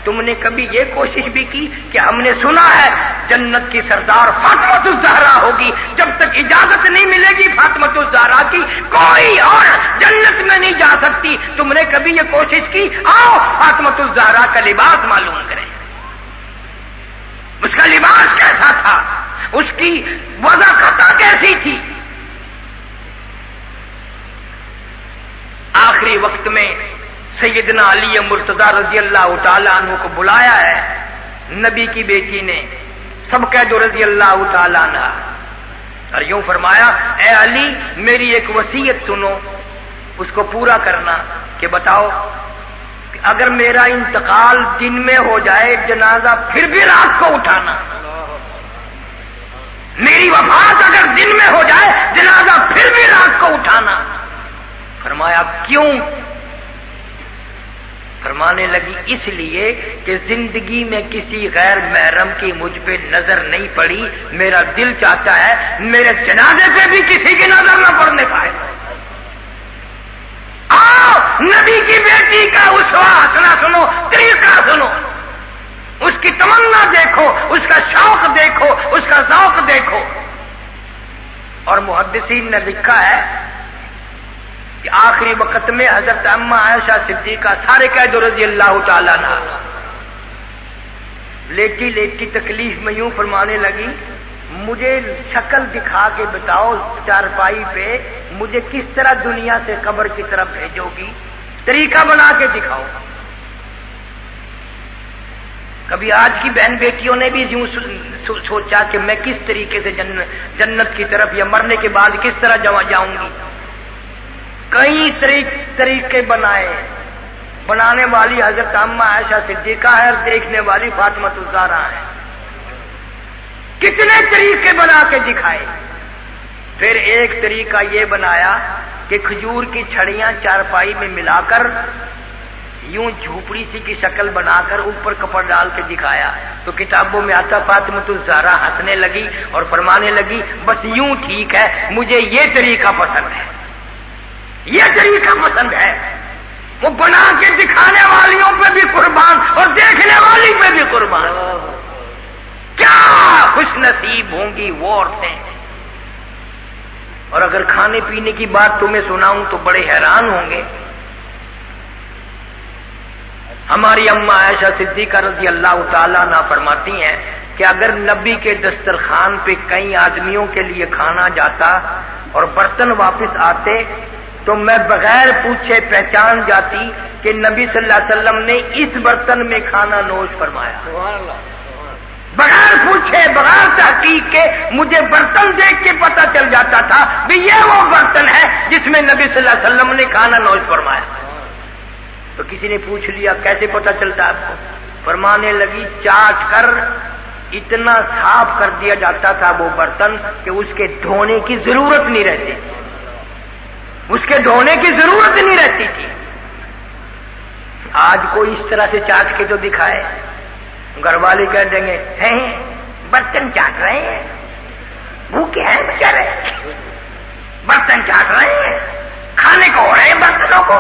تم نے کبھی یہ کوشش بھی کی کہ ہم نے سنا ہے جنت کی سردار فاطمہ الزہرا ہوگی، جب تک اجازت نہیں ملے گی فاطمہ الزہرا کی کوئی اور جنت میں نہیں جا سکتی؟ تم نے کبھی یہ کوشش کی؟ آؤ فاطمہ الزہرا کا لباس معلوم کریں، اس کا لباس کیسا تھا، اس کی وضع خطا کیسی تھی۔ آخری وقت میں سیدنا علی مرتضی رضی اللہ تعالیٰ عنہ کو بلایا ہے نبی کی بیٹی نے، سب کہہ دو رضی اللہ تعالیٰ عنہ، اور یوں فرمایا اے علی میری ایک وصیت سنو، اس کو پورا کرنا کہ بتاؤ کہ اگر میرا انتقال دن میں ہو جائے جنازہ پھر بھی رات کو اٹھانا، میری وفات اگر دن میں ہو جائے جنازہ پھر بھی رات کو اٹھانا۔ فرمایا کیوں؟ فرمانے لگی اس لیے کہ زندگی میں کسی غیر محرم کی مجھ پہ نظر نہیں پڑی، میرا دل چاہتا ہے میرے جنازے پہ بھی کسی کی نظر نہ پڑنے پائے۔ آؤ نبی کی بیٹی کا اسوہ حسنہ سنو، طریقہ سنو، اس کی تمنا دیکھو، اس کا شوق دیکھو، اس کا ذوق دیکھو۔ اور محدثین نے لکھا ہے کہ آخری وقت میں حضرت اماں عائشہ صدیقہ، سارے کہہ دو رضی اللہ تعالیٰ عنہ، لیٹی لیٹی تکلیف میں یوں فرمانے لگی مجھے شکل دکھا کے بتاؤ چارپائی پہ مجھے کس طرح دنیا سے قبر کی طرف بھیجو گی، طریقہ بنا کے دکھاؤ۔ کبھی آج کی بہن بیٹیوں نے بھی یوں سوچا کہ میں کس طریقے سے جنت کی طرف یا مرنے کے بعد کس طرح جاؤں گی، کئی طریقے بنانے والی حضرت اماں عائشہ صدیقہ ہے اور دیکھنے والی فاطمہ الزہرا ہے، کتنے طریقے بنا کے دکھائے۔ پھر ایک طریقہ یہ بنایا کہ کھجور کی چھڑیاں چارپائی میں ملا کر یوں جھوپڑی سی کی شکل بنا کر اوپر کپڑ ڈال کے دکھایا، تو کتابوں میں آتا فاطمہ الزہرا ہنسنے لگی اور فرمانے لگی بس یوں ٹھیک ہے، مجھے یہ طریقہ پسند ہے، یہ طریقہ پسند ہے۔ وہ بنا کے دکھانے والیوں پہ بھی قربان اور دیکھنے والی پہ بھی قربان۔ کیا خوش نصیب ہوں گی وہ عورتیں۔ اور اگر کھانے پینے کی بات تمہیں سناؤں تو بڑے حیران ہوں گے۔ ہماری اماں عائشہ صدیقہ رضی اللہ تعالیٰ عنہ فرماتی ہیں کہ اگر نبی کے دسترخوان پہ کئی آدمیوں کے لیے کھانا جاتا اور برتن واپس آتے تو میں بغیر پوچھے پہچان جاتی کہ نبی صلی اللہ علیہ وسلم نے اس برتن میں کھانا نوش فرمایا۔ بغیر پوچھے بغیر تحقیق کے مجھے برتن دیکھ کے پتہ چل جاتا تھا کہ یہ وہ برتن ہے جس میں نبی صلی اللہ علیہ وسلم نے کھانا نوش فرمایا۔ تو کسی نے پوچھ لیا کیسے پتہ چلتا آپ کو؟ فرمانے لگی چاٹ کر اتنا صاف کر دیا جاتا تھا وہ برتن کہ اس کے دھونے کی ضرورت نہیں رہتی تھی، اس کے دھونے کی ضرورت نہیں رہتی تھی۔ آج کوئی اس طرح سے چاٹ کے جو دکھائے، گھر والے کہہ دیں گے ہیں برتن چاٹ رہے ہیں، بھوکے ہیں بیچارے، برتن چاٹ رہے ہیں، کھانے کو ہو رہے ہیں برتنوں کو۔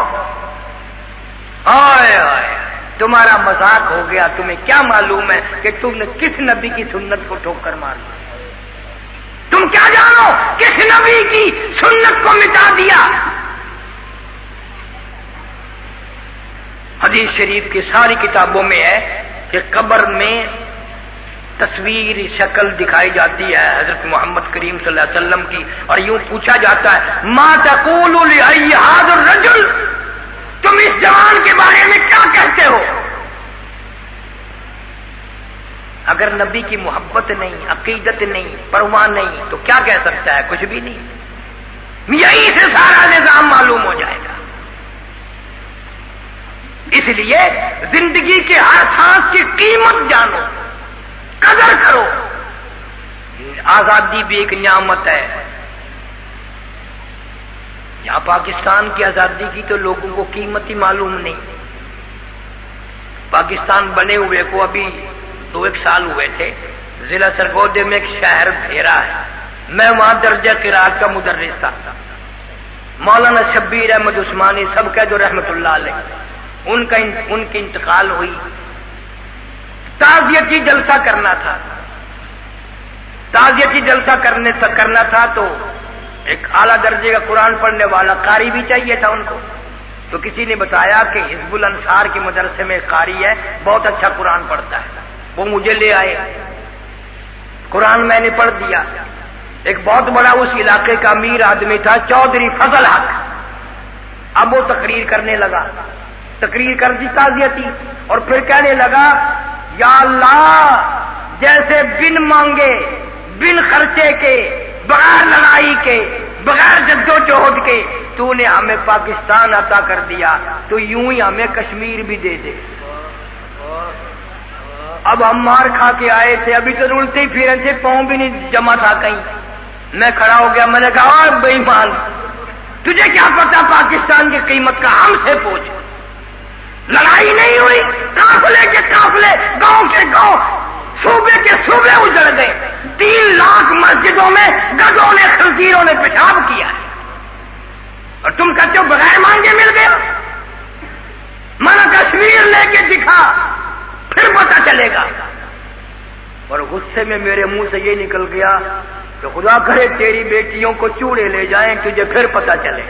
آئے آئے تمہارا مذاق ہو گیا، تمہیں کیا معلوم ہے کہ تم نے کس نبی کی سنت کو ٹھوکر مار دی؟ تم کیا جانو کس نبی کی سنت کو مٹا دیا؟ حدیث شریف کی ساری کتابوں میں ہے کہ قبر میں تصویر شکل دکھائی جاتی ہے حضرت محمد کریم صلی اللہ علیہ وسلم کی، اور یوں پوچھا جاتا ہے ما تقول لأی ھذا الرجل، تم اس جوان کے بارے میں کیا کہتے ہو؟ اگر نبی کی محبت نہیں، عقیدت نہیں، پرواہ نہیں تو کیا کہہ سکتا ہے؟ کچھ بھی نہیں۔ یہی سے سارا نظام معلوم ہو جائے گا۔ اس لیے زندگی کے ہر سانس کی قیمت جانو، قدر کرو۔ آزادی بھی ایک نعمت ہے۔ یہاں پاکستان کی آزادی کی تو لوگوں کو قیمت ہی معلوم نہیں۔ پاکستان بنے ہوئے کو ابھی 2-1 سال ہوئے تھے۔ ضلع سرگودے میں ایک شہر بھیرا ہے، میں وہاں درجہ قرات کا مدرس تھا۔ مولانا شبیر احمد عثمانی سب کہہ دو رحمت اللہ علیہ، ان کی انتقال ہوئی۔ تعزیتی جلسہ کرنا تھا، تعزیتی جلسہ کرنا تھا تو ایک اعلیٰ درجے کا قرآن پڑھنے والا قاری بھی چاہیے تھا ان کو۔ تو کسی نے بتایا کہ حزب الانصار کے مدرسے میں قاری ہے، بہت اچھا قرآن پڑھتا ہے، وہ مجھے لے آئے۔ قرآن میں نے پڑھ دیا۔ ایک بہت بڑا اس علاقے کا امیر آدمی تھا چودھری فضل حق، اب وہ تقریر کرنے لگا، تقریر کر دی تعزیتی، اور پھر کہنے لگا یا اللہ جیسے بن مانگے، بن خرچے کے، بغیر لڑائی کے، بغیر جدوجہد کے تو نے ہمیں پاکستان عطا کر دیا، تو یوں ہی ہمیں کشمیر بھی دے دے۔ اب ہم مار کھا کے آئے تھے، ابھی تو رولتے ہی پھرے تھے، پاؤں بھی نہیں جمع تھا کہیں۔ میں کھڑا ہو گیا، میں نے کہا بے ایمان تجھے کیا پتا پاکستان کی قیمت کا؟ ہم سے پوچھ۔ لڑائی نہیں ہوئی، قافلے کے قافلے، گاؤں کے گاؤں، صوبے کے صوبے اجڑ گئے۔ 3 لاکھ مسجدوں میں گدھوں نے، خنزیروں نے پیشاب کیا ہے، اور تم کہتے ہو بغیر مانگے مل گیا؟ من کشمیر لے کے دکھا، پھر پتہ چلے گا۔ اور غصے میں میرے منہ سے یہ نکل گیا کہ خدا کرے تیری بیٹیوں کو چوڑے لے جائیں، تجھے پھر پتہ چلے۔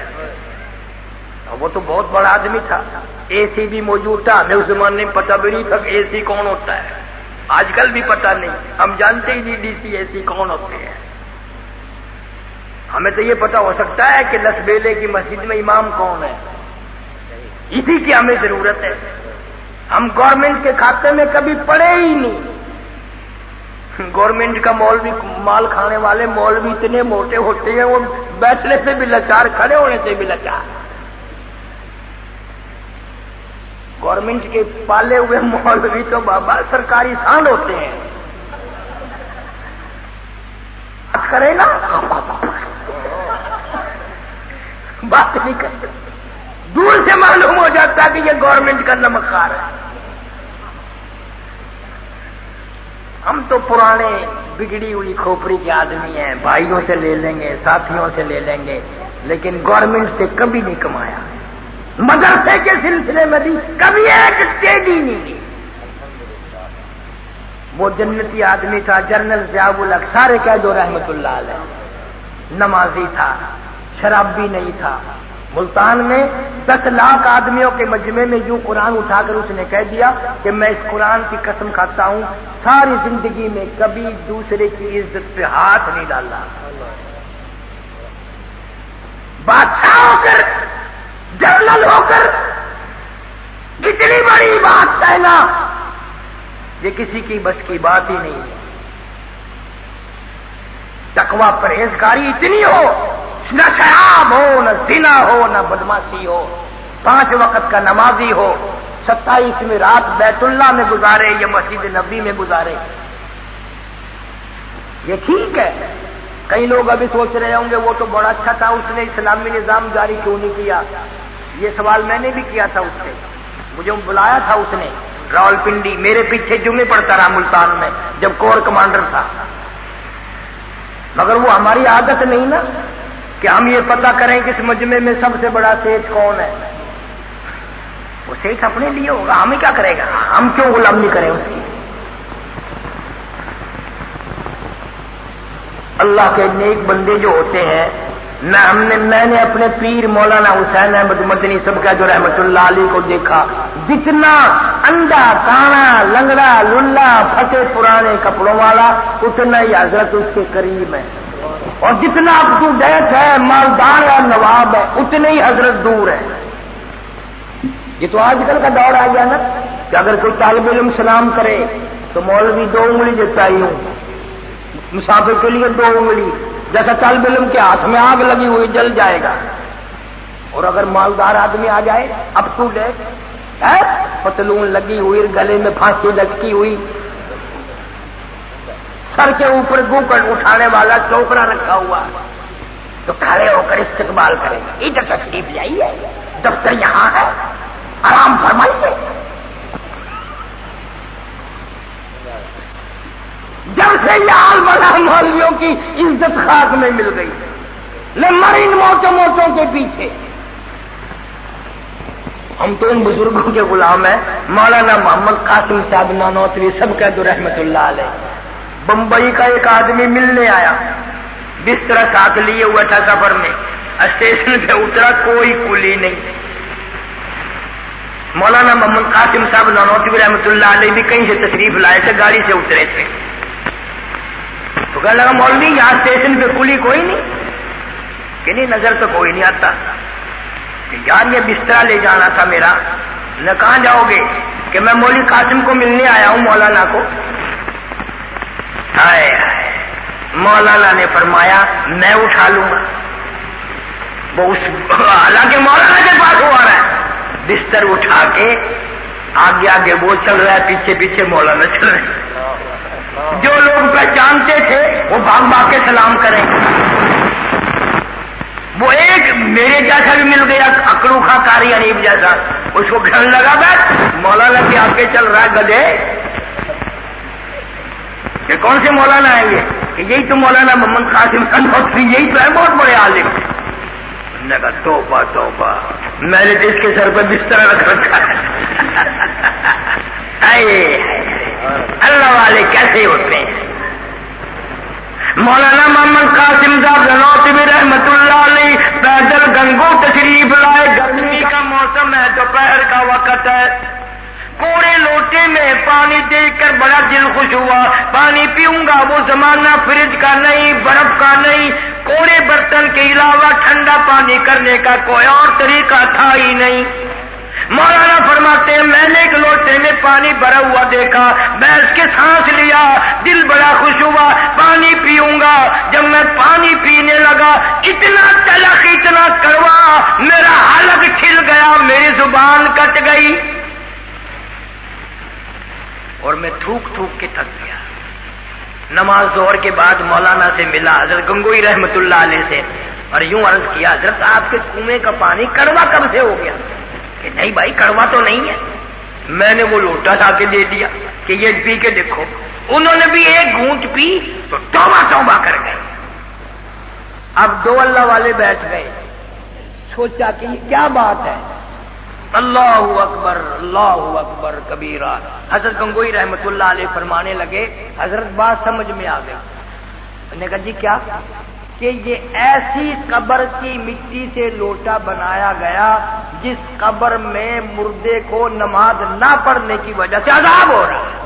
اور وہ تو بہت بڑا آدمی تھا، اے سی بھی موجود تھا، ہمیں اس زمانے میں پتہ بھی نہیں تھا اے سی کون ہوتا ہے، آج کل بھی پتہ نہیں، ہم جانتے ہی نہیں ڈی سی اے سی کون ہوتے ہیں۔ ہمیں تو یہ پتہ ہو سکتا ہے کہ لسبیلے کی مسجد میں امام کون ہے، اسی کی ہمیں ضرورت ہے۔ ہم گورنمنٹ کے کھاتے میں کبھی پڑے ہی نہیں۔ گورنمنٹ کا مولوی، مال کھانے والے مولوی اتنے موٹے ہوتے ہیں، وہ بیٹھنے سے بھی لاچار، کھڑے ہونے سے بھی لاچار۔ گورنمنٹ کے پالے ہوئے مولوی تو بابا سرکاری سانڈ ہوتے ہیں، بات کرے نا بات نہیں کرتے، دور سے معلوم ہو جاتا ہے کہ یہ گورنمنٹ کا نمک خار ہے۔ ہم تو پرانے بگڑی ہوئی کھوپڑی کے آدمی ہیں، بھائیوں سے لے لیں گے، ساتھیوں سے لے لیں گے، لیکن گورنمنٹ سے کبھی نہیں کمایا۔ مدرسے کے سلسلے میں بھی کبھی ایک ٹیڈی نہیں دی۔ وہ جنتی آدمی تھا، جنرل ضیاء الحق، سارے کہہ دو رحمت اللہ علیہ، نمازی تھا، شرابی نہیں تھا۔ ملتان میں 10 لاکھ آدمیوں کے مجمع میں یوں قرآن اٹھا کر اس نے کہہ دیا کہ میں اس قرآن کی قسم کھاتا ہوں ساری زندگی میں کبھی دوسرے کی عزت پہ ہاتھ نہیں ڈالا۔ بادشاہ ہو کر کر اتنی بڑی بات کہنا یہ کسی کی بس کی بات ہی نہیں ہے. تقویٰ پرہیزگاری اتنی ہو، نہ شراب ہو، نہ زنا ہو، نہ بدماشی ہو، 5 وقت کا نمازی ہو، 27ویں رات بیت اللہ میں گزارے یا مسجد نبی میں گزارے. یہ ٹھیک ہے. کئی لوگ ابھی سوچ رہے ہوں گے وہ تو بڑا اچھا تھا، اس نے اسلامی نظام جاری کیوں نہیں کیا؟ یہ سوال میں نے بھی کیا تھا اس سے. مجھے بلایا تھا اس نے راولپنڈی، میرے پیچھے جمعے پڑتا رہا ملتان میں جب کور کمانڈر تھا. مگر وہ ہماری عادت نہیں نا کہ ہم یہ پتہ کریں کہ اس مجمع میں سب سے بڑا سیٹ کون ہے. وہ سیٹ اپنے لیے ہوگا، ہمیں کیا کرے گا؟ ہم کیوں غلامی کریں اس کی؟ اللہ کے نیک بندے جو ہوتے ہیں، میں نے اپنے پیر مولانا حسین احمد مدنی صاحب کا جو رحمت اللہ علیہ کو دیکھا، جتنا اندھا کانا لنگڑا للا پھٹے پرانے کپڑوں والا اتنا ہی حضرت اس کے قریب ہے، اور جتنا اپ ٹو ڈیٹ ہے، مالدار ہے، نواب ہے، اتنے ہی حضرت دور ہے. یہ تو آج کل کا دور آ گیا نا کہ اگر کوئی طالب علم سلام کرے تو مولوی 2 انگلی دیتا ہی ہوں، مسافر کے لیے 2 انگلی، جیسا طالب علم کے ہاتھ میں آگ لگی ہوئی جل جائے گا. اور اگر مالدار آدمی آ جائے اپ ٹو ڈیٹ، پتلون لگی ہوئی، گلے میں پھانسی لٹکی ہوئی، سر کے اوپر گوکڑ اٹھانے والا ٹوکرا رکھا ہوا، تو کھڑے ہو کر استقبال کریں گے. ادھر تشریف لائیے، دفتر یہاں ہے، آرام فرمائیے. جب سے یہ حال بنا مولویوں کی عزت خاک میں مل گئی، نہ مرین موٹوں کے پیچھے. ہم تو ان بزرگوں کے غلام ہیں. مولانا محمد قاسم صاحب نانوتوی سب کا رحمت اللہ علیہ، بمبئی کا ایک آدمی ملنے آیا، بستر ساتھ لیے ہوا تھا سفر میں، اسٹیشن پہ اترا، کوئی کلی نہیں. مولانا محمد قاسم صاحب نانوتوی رحمت اللہ علیہ بھی کہیں سے تشریف لائے تھے، گاڑی سے اترے تھے. تو کہنے لگا مولوی یہاں اسٹیشن پہ کلی کوئی نہیں؟ کہ نہیں، نظر تو کوئی نہیں آتا. کہ یار یہ بستر لے جانا تھا میرا. نہ کہاں جاؤ گے؟ کہ میں مولوی قاسم کو ملنے آیا ہوں، مولانا کو. ہائے مولانا نے فرمایا میں اٹھا لوں گا. وہ حالانکہ مولانا کے پاس ہوا رہا ہے، بستر اٹھا کے آگے آگے وہ چل رہا ہے، پیچھے پیچھے مولانا چل رہے ہیں. جو لوگ پہچانتے تھے وہ بھاگ بھاگ کے سلام کریں. وہ ایک میرے جیسا بھی مل گیا، اکڑو خاں کاری انیب جیسا، اس کو کھڑنے لگا بیٹھ مولانا کے آگے چل رہا ہے گدھے. کہ کون سے مولانا ہے یہ؟ کہ یہی تو مولانا محمد قاسم نانوتوی، یہی تو ہے بہت بڑے عالم. نے کہا توبہ توبہ، میں نے تو اس کے سر پہ بستر رکھ رکھا ہے. اللہ والے کیسے ہوتے ہیں. مولانا محمد قاسم صاحب نانوتوی رحمت اللہ علیہ پیدل گنگو تشریف لائے. گرمی کا موسم ہے، دوپہر کا وقت ہے. پورے لوٹے میں پانی دیکھ کر بڑا دل خوش ہوا. پانی پیوں گا، وہ زمانہ فریج کا نہیں، برف کا نہیں. کوڑے برتن کے علاوہ ٹھنڈا پانی کرنے کا کوئی اور طریقہ تھا ہی نہیں. مولانا فرماتے ہیں میں نے ایک لوٹے میں پانی بھرا ہوا دیکھا، میں اس کے سانس لیا، دل بڑا خوش ہوا، پانی پیوں گا. جب میں پانی پینے لگا اتنا تلخ اتنا کڑوا، میرا حلق چھل گیا، میری زبان کٹ گئی اور میں تھوک تھوک کے تھک گیا. نماز ظہر کے بعد مولانا سے ملا، حضرت گنگوئی رحمت اللہ علیہ سے، اور یوں عرض کیا حضرت آپ کے کنویں کا پانی کڑوا کب سے ہو گیا؟ کہ نہیں بھائی کڑوا تو نہیں ہے. میں نے وہ لوٹا لا کے دے دیا کہ یہ پی کے دیکھو. انہوں نے بھی ایک گھونٹ پی تو توبہ توبہ کر گئے. اب 2 اللہ والے بیٹھ گئے، سوچا کہ یہ کیا بات ہے. اللہ اکبر کبیرہ. حضرت گنگوئی رحمت اللہ علیہ فرمانے لگے حضرت بات سمجھ میں آ گئی. میں نے کہا جی کیا؟ کہ یہ ایسی قبر کی مٹی سے لوٹا بنایا گیا جس قبر میں مردے کو نماز نہ پڑھنے کی وجہ سے عذاب ہو رہا ہے.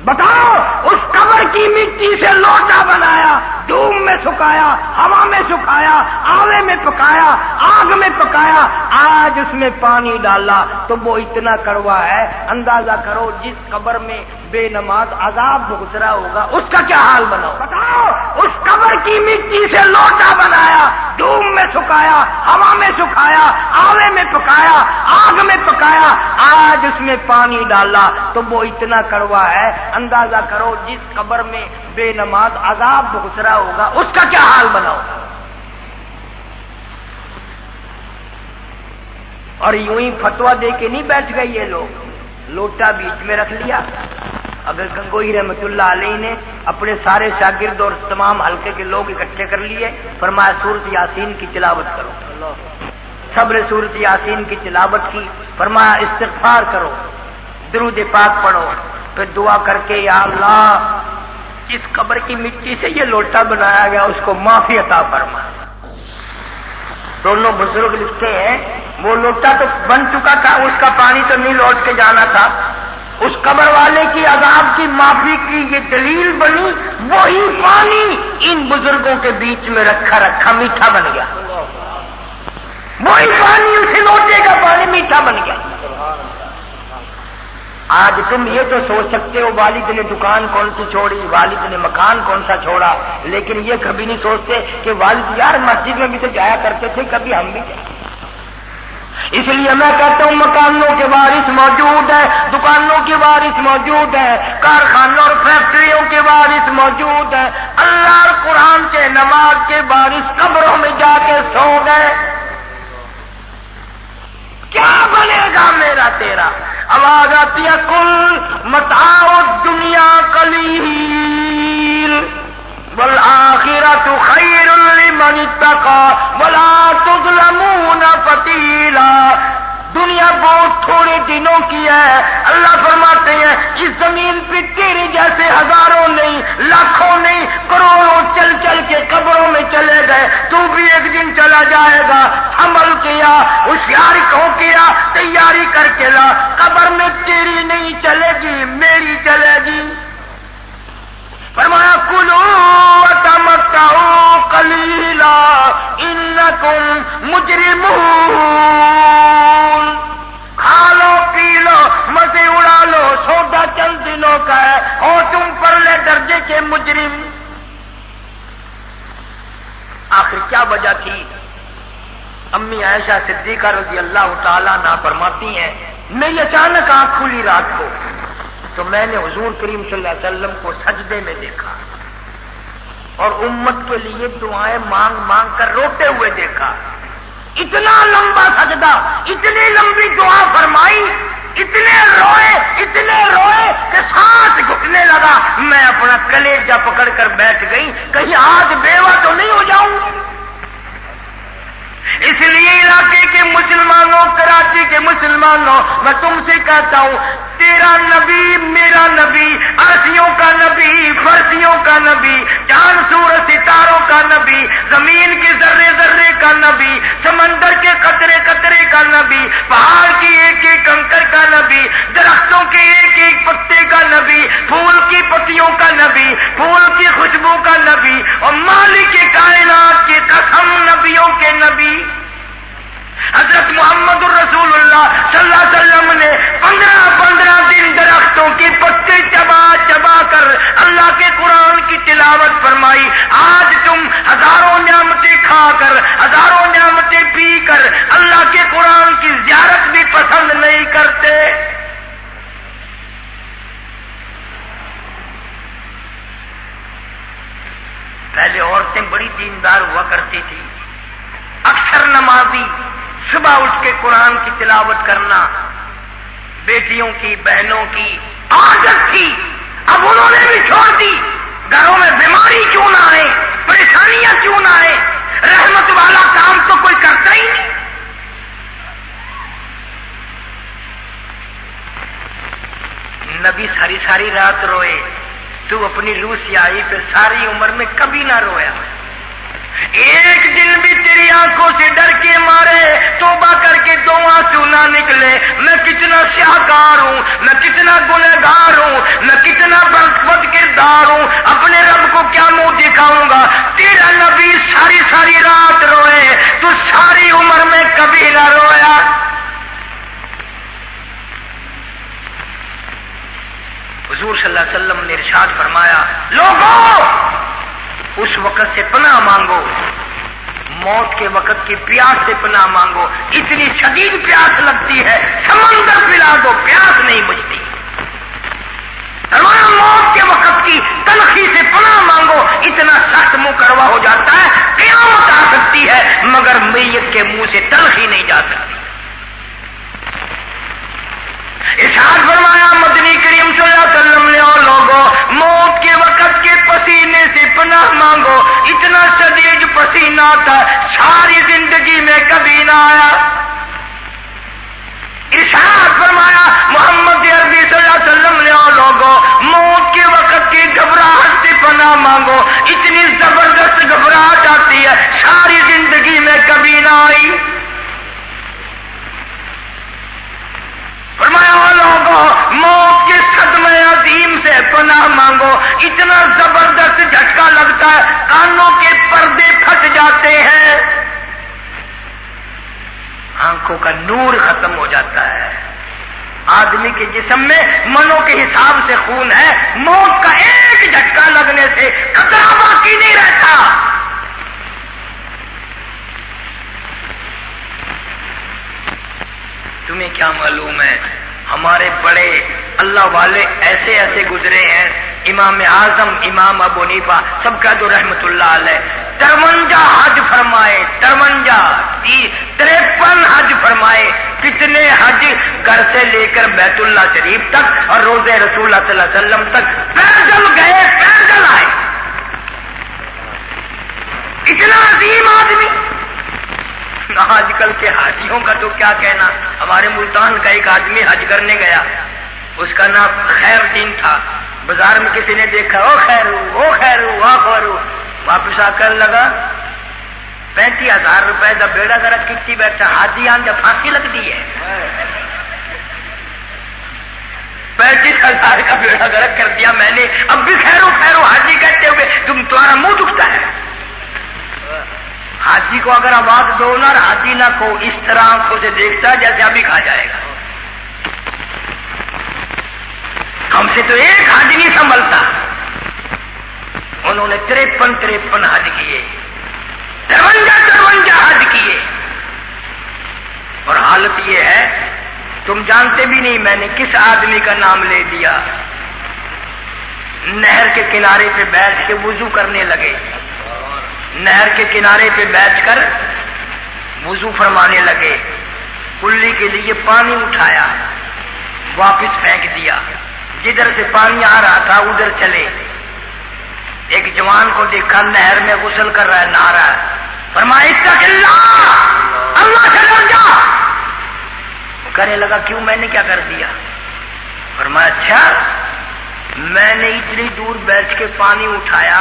بتاؤ اس قبر کی مٹی سے لوٹا بنایا، دھوپ میں سکھایا، ہوا میں سکھایا، آلے میں پکایا، آگ میں پکایا، آج اس میں پانی ڈالا تو وہ اتنا کڑوا ہے، اندازہ کرو جس قبر میں بے نماز عذاب گزرا ہوگا اس کا کیا حال بناؤ بتاؤ۔ اس قبر کی مٹی سے لوٹا بنایا، دھوپ میں سکھایا، ہوا میں سکھایا، آلے میں پکایا، آگ میں پکایا، آج اس میں پانی ڈالا تو وہ اتنا کڑوا ہے، اندازہ کرو جس قبر میں بے نماز عذاب گزرا ہوگا اس کا کیا حال بناؤ۔ اور یوں ہی فتوا دے کے نہیں بیٹھ گئے یہ لوگ، لوٹا بیچ میں رکھ لیا۔ اگر گنگوئی رحمت اللہ علیہ نے اپنے سارے شاگرد اور تمام حلقے کے لوگ اکٹھے کر لیے، فرمایا سورۃ یاسین کی تلاوت کرو، سب نے سورۃ یاسین کی تلاوت کی، فرمایا استغفار کرو، درود پاک پڑھو، پھر دعا کر کے یا اللہ جس قبر کی مٹی سے یہ لوٹا بنایا گیا اس کو معافی عطا فرما۔ دونوں بزرگ لکھتے ہیں وہ لوٹا تو بن چکا تھا، اس کا پانی تو نہیں لوٹ کے جانا تھا، اس قبر والے کی عذاب کی معافی کی یہ دلیل بنی، وہی پانی ان بزرگوں کے بیچ میں رکھا میٹھا بن گیا، وہی پانی اسے لوٹے کا پانی میٹھا بن گیا۔ آج تم یہ تو سوچ سکتے ہو والد نے دکان کون سی چھوڑی، والد نے مکان کون سا چھوڑا، لیکن یہ کبھی نہیں سوچتے کہ والد یار مسجد میں بھی تو جایا کرتے تھے، کبھی ہم بھی جائیں۔ اس لیے میں کہتا ہوں مکانوں کے وارث موجود ہے، دکانوں کے وارث موجود ہے، کارخانوں اور فیکٹریوں کے وارث موجود ہے، اللہ اور قرآن کے نماز کے وارث قبروں میں جا کے سو گئے۔ کیا بنے گا میرا تیرا؟ آواز آتی ہے کل متاع الدنیا قلیل والآخرۃ خیر لمن اتقى ولا تظلمون فتیلا۔ دنیا بہت تھوڑے دنوں کی ہے، اللہ فرماتے ہیں اس زمین پہ تیرے جیسے ہزاروں نہیں، لاکھوں نہیں، کروڑوں چل چل کے قبروں میں چلے گئے، تو بھی ایک دن چلا جائے گا۔ عمل کیا، ہوشیاری کو کیا، تیاری کر کے لا، قبر میں تیری نہیں چلے گی، میری چلے گی۔ فرمایا کلوا وتمتعوا قلیلا انکم مجرمون، کھا لو پی لو مزے اڑا لو، سودا چند دنوں کا ہے اور تم پرلے درجے کے مجرم۔ آخر کیا وجہ تھی؟ امی عائشہ صدیقہ رضی اللہ تعالی عنہا فرماتی ہیں میری اچانک آنکھ کھلی رات کو تو میں نے حضور کریم صلی اللہ علیہ وسلم کو سجدے میں دیکھا اور امت کے لیے دعائیں مانگ مانگ کر روتے ہوئے دیکھا۔ اتنا لمبا سجدہ، اتنی لمبی دعا فرمائی، اتنے روئے کہ سانس گھٹنے لگا۔ میں اپنا کلیجہ پکڑ کر بیٹھ گئی، کہیں آج بیوہ تو نہیں ہو جاؤں۔ اس لیے علاقے کے مسلمانوں، کراچی کے مسلمانوں، میں تم سے کہتا ہوں تیرا نبی میرا نبی، عرشیوں کا نبی، فرشیوں کا نبی، چاند سورج ستاروں کا نبی، زمین کے ذرے ذرے کا نبی، سمندر کے قطرے قطرے کا نبی، پہاڑ کی ایک ایک کنکر کا نبی، درختوں کے ایک ایک پتے کا نبی، پھول کی پتیوں کا نبی، پھول کی خوشبو کا نبی، اور مالک کائنات کی قسم نبیوں کے نبی حضرت محمد الرسول اللہ صلی اللہ علیہ وسلم نے 15 دن درختوں کے پتے چبا چبا کر اللہ کے قرآن کی تلاوت فرمائی۔ آج تم ہزاروں نعمتیں کھا کر، ہزاروں نعمتیں پی کر اللہ کے قرآن کی زیارت بھی پسند نہیں کرتے۔ پہلے عورتیں بڑی دیندار ہوا کرتی تھی، اکثر نمازی، صبح اٹھ کے قرآن کی تلاوت کرنا بیٹیوں کی، بہنوں کی عادت تھی، اب انہوں نے بھی چھوڑ دی۔ گھروں میں بیماری کیوں نہ آئے، پریشانیاں کیوں نہ آئے، رحمت والا کام تو کوئی کرتا ہی نہیں۔ نبی ساری رات روئے، تو اپنی روح سیاہی پہ ساری عمر میں کبھی نہ رویا۔ ایک دن بھی تیری آنکھوں سے ڈر کے مارے توبہ کر کے دو آنسو نہ نکلے، میں کتنا سیاہکار ہوں، میں کتنا گنہگار ہوں، میں کتنا بد کردار ہوں، اپنے رب کو کیا منہ دکھاؤں گا؟ تیرا نبی ساری ساری رات روئے، تو ساری عمر میں کبھی نہ رویا۔ حضور صلی اللہ علیہ وسلم نے ارشاد فرمایا، لوگوں اس وقت سے پناہ مانگو، موت کے وقت کی پیاس سے پناہ مانگو، اتنی شدید پیاس لگتی ہے سمندر پلا دو پیاس نہیں بجھتی۔ فرمایا موت کے وقت کی تلخی سے پناہ مانگو، اتنا سخت منہ کڑوا ہو جاتا ہے، قیامت آ سکتی ہے مگر میت کے منہ سے تلخی نہیں جا سکتی۔ ارشاد فرمایا مدنی کریم صلی اللہ علیہ وسلم نے، اور لوگوں موت کے وقت کے پسینے سے پناہ مانگو، اتنا شدید پسینہ تھا ساری زندگی میں کبھی نہ آیا۔ ارشاد فرمایا محمد عربی صلی اللہ علیہ وسلم نے، اور لوگوں موت کے وقت کی گھبراہٹ سے پناہ مانگو، اتنی زبردست گھبراہٹ آتی ہے ساری زندگی میں کبھی نہ آئی۔ فرمایا لوگوں موت کے صدمے عظیم سے پناہ مانگو، اتنا زبردست جھٹکا لگتا ہے کانوں کے پردے پھٹ جاتے ہیں، آنکھوں کا نور ختم ہو جاتا ہے۔ آدمی کے جسم میں منوں کے حساب سے خون ہے، موت کا ایک جھٹکا لگنے سے قطرہ باقی نہیں رہتا۔ تمہیں کیا معلوم ہے ہمارے بڑے اللہ والے ایسے ایسے گزرے ہیں، امام اعظم امام ابو حنیفہ سب کا تو رحمت اللہ علیہ 53 حج فرمائے، 53 حج فرمائے۔ کتنے حج گھر سے لے کر بیت اللہ شریف تک اور روزے رسول اللہ صلی اللہ علیہ وسلم تک پیدل گئے پیدل آئے، اتنا عظیم آدمی۔ آج کل کے حاجیوں کا تو کیا کہنا، ہمارے ملتان کا ایک آدمی حج کرنے گیا، اس کا نام خیر دین تھا، بازار میں کسی نے دیکھا او خیرو او خیرو او خیرو، واپس آ کر لگا 35,000 روپے کا بیڑا گرک کیتی بیٹھا، حاجی آن جب پھانسی لگتی ہے 35,000 کا بیڑا گرک کر دیا میں نے، اب بھی خیرو خیرو حاجی کہتے ہوئے تمہارا منہ دکھتا ہے۔ حاجی کو اگر آواز دو نا حاجی نہ کو اس طرح آنکھوں سے دیکھتا ہے جیسے ابھی کھا جائے گا۔ ہم سے تو ایک حج نہیں سنبھلتا، انہوں نے 53 حج کیے، 53 حج کیے، اور حالت یہ ہے تم جانتے بھی نہیں میں نے کس آدمی کا نام لے دیا۔ نہر کے کنارے پہ بیٹھ کے وضو کرنے لگے، نہر کے کنارے پہ بیٹھ کر وضو فرمانے لگے، کلی کے لیے پانی اٹھایا واپس پھینک دیا، جدھر سے پانی آ رہا تھا ادھر چلے۔ ایک جوان کو دیکھا نہر میں غسل کر رہا ہے، نہا رہا ہے، فرمایا اتق اللہ، اللہ سے ڈر جا۔ وہ کہنے لگا کیوں، میں نے کیا کر دیا؟ فرمایا اچھا میں نے اتنی دور بیٹھ کے پانی اٹھایا،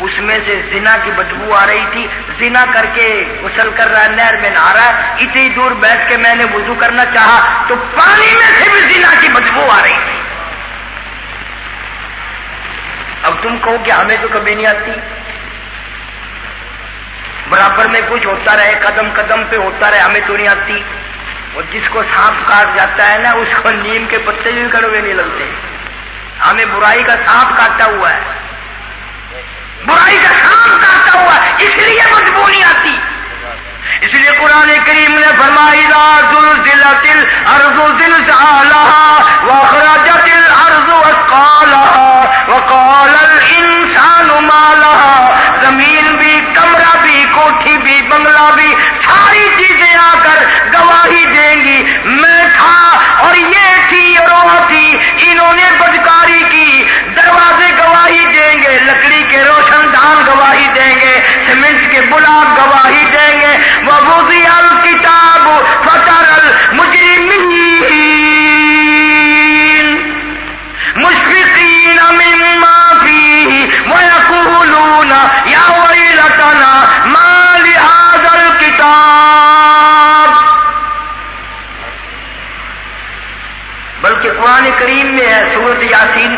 اس میں سے زنا کی بدبو آ رہی تھی، زنا کر کے غسل کر رہا ہے، نہر میں نہا رہا ہے، اتنی دور بیٹھ کے میں نے وضو کرنا چاہا تو پانی میں سے بھی زنا کی بدبو آ رہی تھی۔ اب تم کہو کہ ہمیں تو کبھی نہیں آتی، برابر میں کچھ ہوتا رہے، قدم قدم پہ ہوتا رہے، ہمیں تو نہیں آتی۔ اور جس کو سانپ کاٹ جاتا ہے نا اس کو نیم کے پتے بھی کڑوے نہیں لگتے، ہمیں برائی کا سانپ کاٹا ہوا ہے، برائی کا سانپ کاٹا ہوا ہے، اس لیے بدبو نہیں آتی۔ اس لیے قرآن کریم نے فرمایا زلزلت الارض زلزالها واخرجت الارض اثقالها وقال الانسان ما لها، زمین بھی، کمرہ بھی، کوٹھی بھی، بنگلہ بھی، ساری چیزیں آ کر گواہی دیں گی میں تھا اور یہ تھی اور وہ تھی، انہوں نے بدکاری کی، دروازے گواہی دیں گے، لکڑی کے روشن دان گواہی دیں گے، سیمنٹ کے بلاک گواہی دیں گے، ووضع الکتاب فتری المجرمین مشفقین مما فیہ ویقولون یا ویلتنا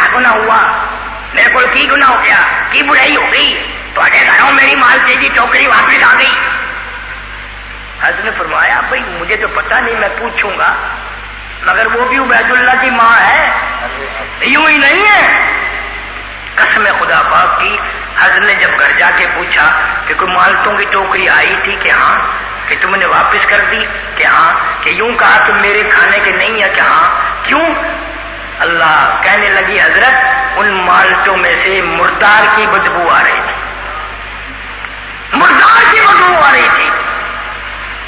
کیا گناہ ہوا؟ میرے کو کی گناہ ہو گیا؟ کی برائی ہو گئی؟ تھوڑے گھروں میری مال تیزی ٹوکری واپس آ گئی۔ حضرت نے فرمایا بھائی مجھے تو پتہ نہیں، میں پوچھوں گا، مگر وہ بھی عبید اللہ کی ماں ہے، یوں ہی نہیں ہے۔ قسم خدا پاک کی، حضرت نے جب گھر جا کے پوچھا کہ کوئی مالتوں کی ٹوکری آئی تھی کہ ہاں، کہ تم نے واپس کر دی کہ ہاں، کہ یوں کہا تم میرے کھانے کے نہیں ہے کہ ہاں، کیوں؟ اللہ کہنے لگی حضرت ان مالتوں میں سے مردار کی بدبو آ رہی تھی، مردار کی بدبو آ رہی تھی۔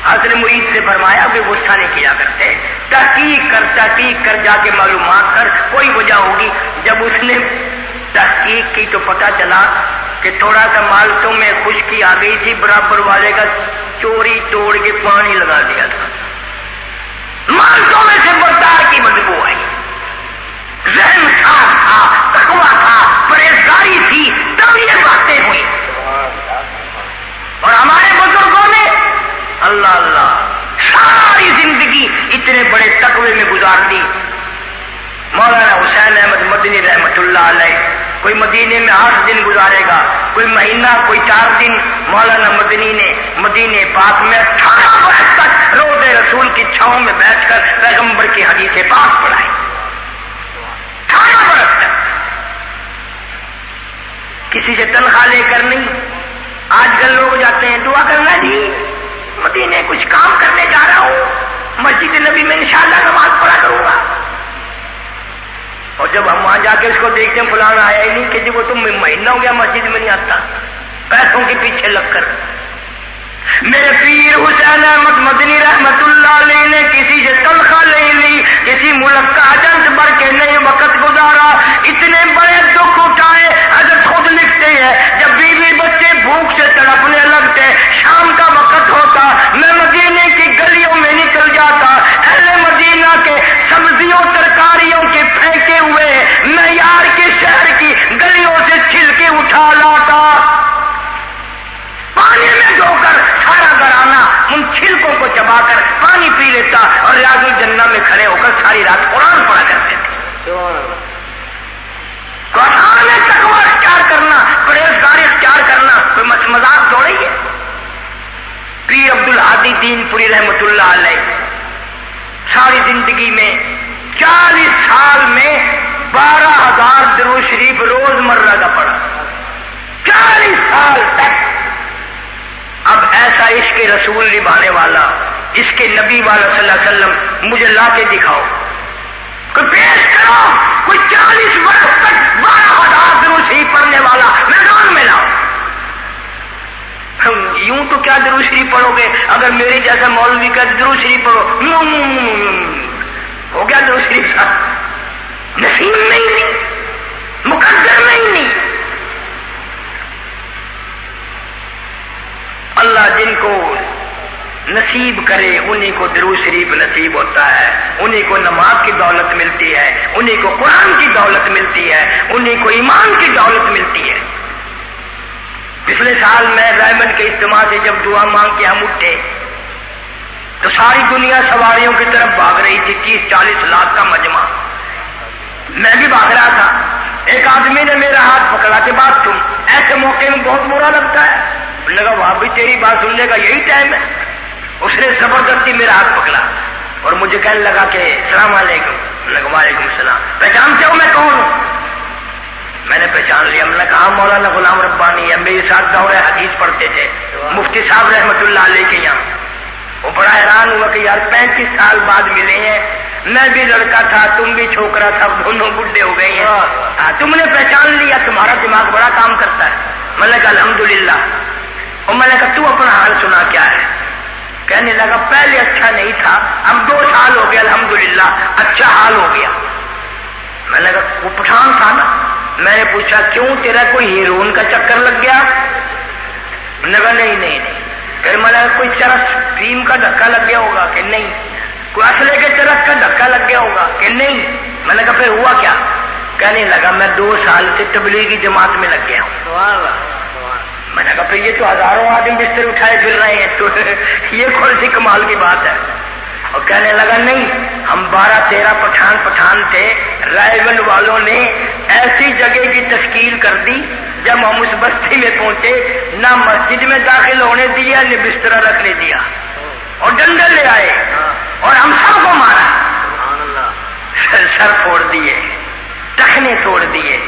حضرت مرید سے فرمایا کہ غصہ نہیں کیا کرتے، تحقیق کر جا کے معلومات کر، کوئی وجہ ہوگی۔ جب اس نے تحقیق کی تو پتہ چلا کہ تھوڑا سا مالتوں میں خشکی آ گئی تھی، برابر والے کا چوری توڑ کے پانی لگا دیا تھا، مالتوں میں سے مردار کی بدبو آئی۔ ذہن صاف تھا، تقویٰ تھا، پرہیزگاری تھی، تب یہ باتیں ہوئی۔ اور ہمارے بزرگوں نے اللہ اللہ ساری زندگی اتنے بڑے تقوی میں گزار دی۔ مولانا حسین احمد مدنی رحمت اللہ علیہ کوئی مدینے میں 8 دن گزارے گا، کوئی مہینہ، کوئی 4 دن۔ مولانا مدنی نے مدینے پاک میں 18 برس تک روض رسول کی چھاؤں میں بیٹھ کر پیغمبر کی حدیث پاک پڑھائی، 18 برس تک، کسی سے تنخواہ لے کر نہیں۔ آج کل لوگ جاتے ہیں دعا کرنا جی مدینے کچھ کام کرنے جا رہا ہوں، مسجد نبی میں انشاءاللہ نماز پڑھا کروں گا۔ اور جب ہم وہاں جا کے اس کو دیکھتے ہیں فلانا آیا ہی نہیں، کہ جی وہ تم مہینہ ہو گیا مسجد میں نہیں آتا، پیسوں کے پیچھے لگ کر۔ میرے پیر حسین احمد مدنی رحمت اللہ علیہ نے کسی سے تنخواہ نہیں لی، کسی ملک کا ایجنٹ بن کے نہیں وقت گزارا، اتنے بڑے دکھ اٹھائے۔ حضرت خود لکھتے ہیں جب بیوی بچے بھوک سے تڑپنے لگتے، شام کا وقت ہوتا، میں مدینے کی گلیوں میں نکل جاتا، اہل مدینہ کے سبزیوں ترکاریوں کے پھینکے ہوئے معیار کے شہر کی گلیوں سے چھلکے اٹھا لاتا، پانی میں دھو کر سارا گھرانہ ان چھلکوں کو چبا کر پانی پی لیتا، اور ریاض الجنہ میں کھڑے ہو کر ساری رات قرآن پڑھا کرتے تھے۔ قرآن میں تقویٰ اختیار کرنا، پرہیزگاری اختیار کرنا کوئی مذاق تھوڑی ہے۔ پیر عبد الہادی دین پوری رحمت اللہ علیہ ساری زندگی میں 40 سال میں 12,000 درود شریف روز مرہ کا پڑھا، 40 سال تک۔ اب ایسا عشق رسول نبھانے والا، اس کے نبی والا صلی اللہ علیہ وسلم مجھے لا کے دکھاؤ، کوئی پیش کرو، کوئی 40 برس تک 12,000 درود شریف پڑھنے والا میدان میں لاؤ۔ یوں تو کیا درود شریف پڑھو گے، اگر میری جیسا مولوی کا درود شریف پڑھو ہو گیا درود شریف صاحب، نصیب میں ہی نہیں، مقدر میں ہی نہیں۔ اللہ جن کو نصیب کرے انہیں کو درود شریف نصیب ہوتا ہے، انہیں کو نماز کی دولت ملتی ہے، انہیں کو قرآن کی دولت ملتی ہے، انہیں کو ایمان کی دولت ملتی ہے۔ پچھلے سال میں ڈائمنڈ کے اجتماع سے جب دعا مانگ کے ہم اٹھے تو ساری دنیا سواریوں کی طرف بھاگ رہی تھی، 30-40 لاکھ کا مجمع، میں بھی بھاگ رہا تھا۔ ایک آدمی نے میرا ہاتھ پکڑا کہ بات تم ایسے موقع میں بہت برا لگتا ہے، لگا وہاں بھی تیری بات سننے کا یہی ٹائم ہے۔ اس نے زبردستی میرا ہاتھ پکڑا اور مجھے کہنے لگا کہ السلام علیکم۔ لگا وعلیکم السلام، پہچانتے ہو میں کون ہوں؟ میں نے پہچان لیا۔ میں نے کہا مولانا غلام ربانی ہے، میرے ساتھ دورہ حدیث پڑھتے تھے مفتی صاحب رحمت اللہ علیہ کے یہاں۔ وہ بڑا حیران ہوا کہ یار 35 سال بعد ملے ہیں، میں بھی لڑکا تھا، تم بھی چھوکرا تھا، دونوں بڈھے ہو گئے ہیں، تم نے پہچان لیا، تمہارا دماغ بڑا کام کرتا ہے۔ میں نے کہا الحمدللہ۔ اور میں نے کہا تو اپنا حال سنا کیا ہے؟ کہنے لگا پہلے اچھا نہیں تھا، اب 2 سال ہو گیا الحمدللہ اچھا حال ہو گیا۔ میں نے کہا وہ پٹھان تھا نا؟ میں نے پوچھا کیوں تیرا کوئی ہیرون کا چکر لگ گیا؟ میں نے کہا نہیں۔ پھر میں نے کہا کوئی چرس فیم کا دھکا لگ گیا ہوگا کہ نہیں؟ کوئی اسلحے کے چرس کا دھکا لگ گیا ہوگا کہ نہیں؟ میں نے کہا پھر ہوا کیا؟ کہنے لگا میں 2 سال سے تبلیغی جماعت میں لگ گیا ہوں۔ میں نے کہا پھر یہ تو ہزاروں آدمی بستر اٹھائے پھر رہے ہیں، تو یہ کون سی کمال کی بات ہے؟ اور کہنے لگا نہیں، ہم 12-13 پٹھان تھے، رائے والوں نے ایسی جگہ کی تشکیل کر دی، جب ہم اس بستی میں پہنچے نہ مسجد میں داخل ہونے دیا نہ بستر رکھنے دیا، اور ڈنڈے لے آئے اور ہم سب کو مارا، سر پھوڑ دیے، ٹخنے توڑ دیے۔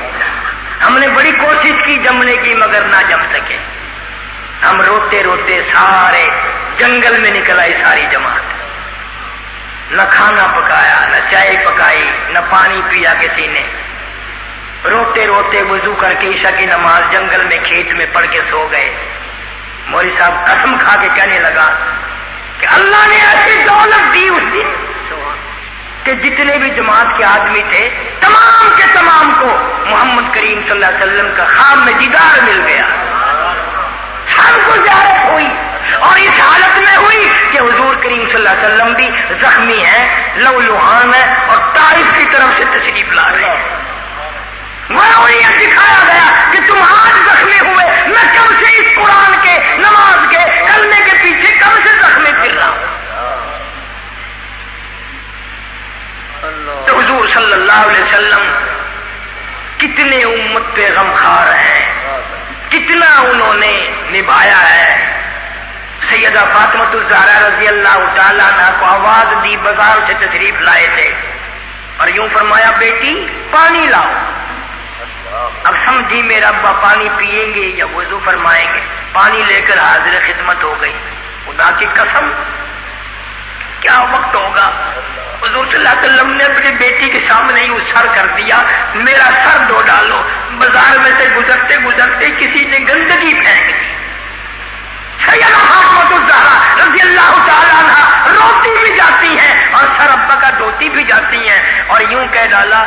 ہم نے بڑی کوشش کی جمنے کی مگر نہ جم سکے۔ ہم روتے روتے سارے جنگل میں نکل آئی ساری جماعت، نہ کھانا پکایا نہ چائے پکائی نہ پانی پیا کسی نے، روتے روتے وضو کر کے عشاء کی نماز جنگل میں کھیت میں پڑھ کے سو گئے۔ مولوی صاحب قسم کھا کے کہنے لگا کہ اللہ نے ایسی دولت دی اس دن کہ جتنے بھی جماعت کے آدمی تھے تمام کے تمام کو محمد کریم صلی اللہ علیہ وسلم کا خواب میں دیدار مل گیا، سب کو زیارت ہوئی، اور اس حالت میں ہوئی کہ حضور کریم صلی اللہ علیہ وسلم بھی زخمی ہیں، لہولہان ہیں، اور طائف کی طرف سے تشریف لا رہے ہیں۔ وہاں یہ دکھایا گیا کہ تم آج زخمی ہوئے، میں کب سے اس قرآن کے نماز کے کلمے کے پیچھے کب سے زخمی پھر رہا ہوں۔ تو حضور صلی اللہ علیہ وسلم کتنے امت پہ غمخوار ہیں، کتنا انہوں نے نبھایا ہے۔ سیدہ فاطمہ الزہرا رضی اللہ تعالیٰ عنہ کو آواز دی، بازار سے تشریف لائے تھے اور یوں فرمایا بیٹی پانی لاؤ۔ اب سمجھی میرا ابا پانی پیئیں گے یا وضو فرمائیں گے، پانی لے کر حاضر خدمت ہو گئی۔ خدا کی قسم کیا وقت ہوگا، حضور صلی اللہ علیہ وسلم نے اپنی بیٹی کے سامنے ہی سر کر دیا، میرا سر دھو ڈالو۔ بازار میں سے گزرتے گزرتے کسی نے گندگی پھینک دی۔ سیدہ فاطمہ الزہرا رضی اللہ تعالیٰ عنہ روتی بھی جاتی ہیں اور سر ابا کا دھوتی بھی جاتی ہیں، اور یوں کہہ ڈالا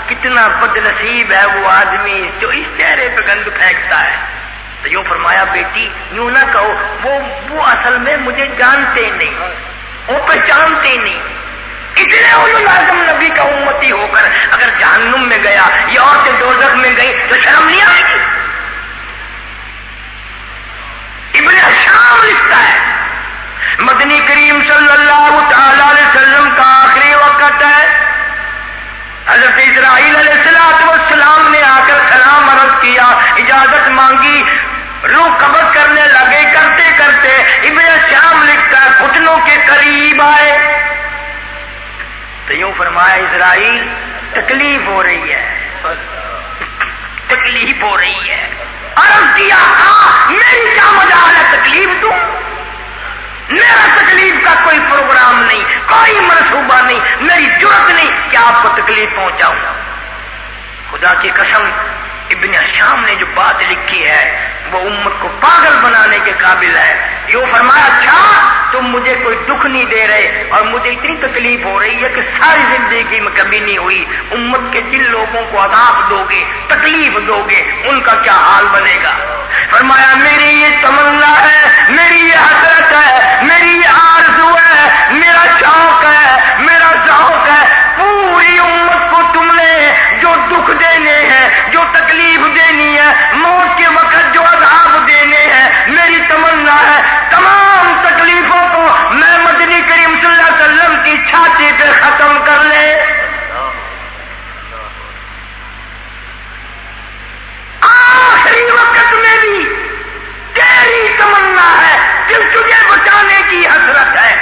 کتنا بد نصیب ہے وہ آدمی جو اس چہرے پہ گند پھینکتا ہے۔ تو یوں فرمایا بیٹی یوں نہ کہو، وہ اصل میں مجھے جانتے نہیں، وہ پہچانتے نہیں۔ اتنے اولو العزم نبی کا امتی ہو کر اگر جہنم میں گیا یا عورتیں دوزخ میں گئی تو شرم نہیں آئے گی؟ ابن شام لکھتا ہے مدنی کریم صلی اللہ تعالی علیہ وسلم کا آخری وقت ہے، حضرت اسرائیل علیہ السلام نے آ کر سلام عرض کیا، اجازت مانگی، روح قبض کرنے لگے، کرتے کرتے ابن شام لکھتا ہے گھٹنوں کے قریب آئے تو یوں فرمایا اسرائیل تکلیف ہو رہی ہے، تکلیف ہو رہی ہے۔ عرض کیا ہاں میری کیا مجال ہے تکلیف دوں، میرا تکلیف کا کوئی پروگرام نہیں، کوئی منصوبہ نہیں، میری جرت نہیں کہ آپ کو تکلیف پہنچاؤں۔ خدا کی قسم ابن شام نے جو بات لکھی ہے وہ امت کو پاگل بنانے کے قابل ہے۔ یوں فرمایا اچھا تم مجھے کوئی دکھ نہیں دے رہے اور مجھے اتنی تکلیف ہو رہی ہے کہ ساری زندگی میں کبھی نہیں ہوئی، امت کے جن لوگوں کو عذاب دو گے، تکلیف دو گے، ان کا کیا حال بنے گا؟ فرمایا میری یہ تمنا ہے، میری یہ حسرت ہے، میری یہ آرزو ہے، میرا شوق ہے، میرا ذوق ہے، پوری امت کو تم نے جو دکھ دینے ہیں، جو تکلیف دینی ہے، موت کے وقت جو عذاب دینے ہیں، میری تمنا ہے تمام تکلیفوں کو میں مدنی کریم صلی اللہ علیہ وسلم کی چھاتی پہ ختم کر لے۔ آخری وقت میں بھی تیری تمنا ہے، دل تجھے بچانے کی حسرت ہے۔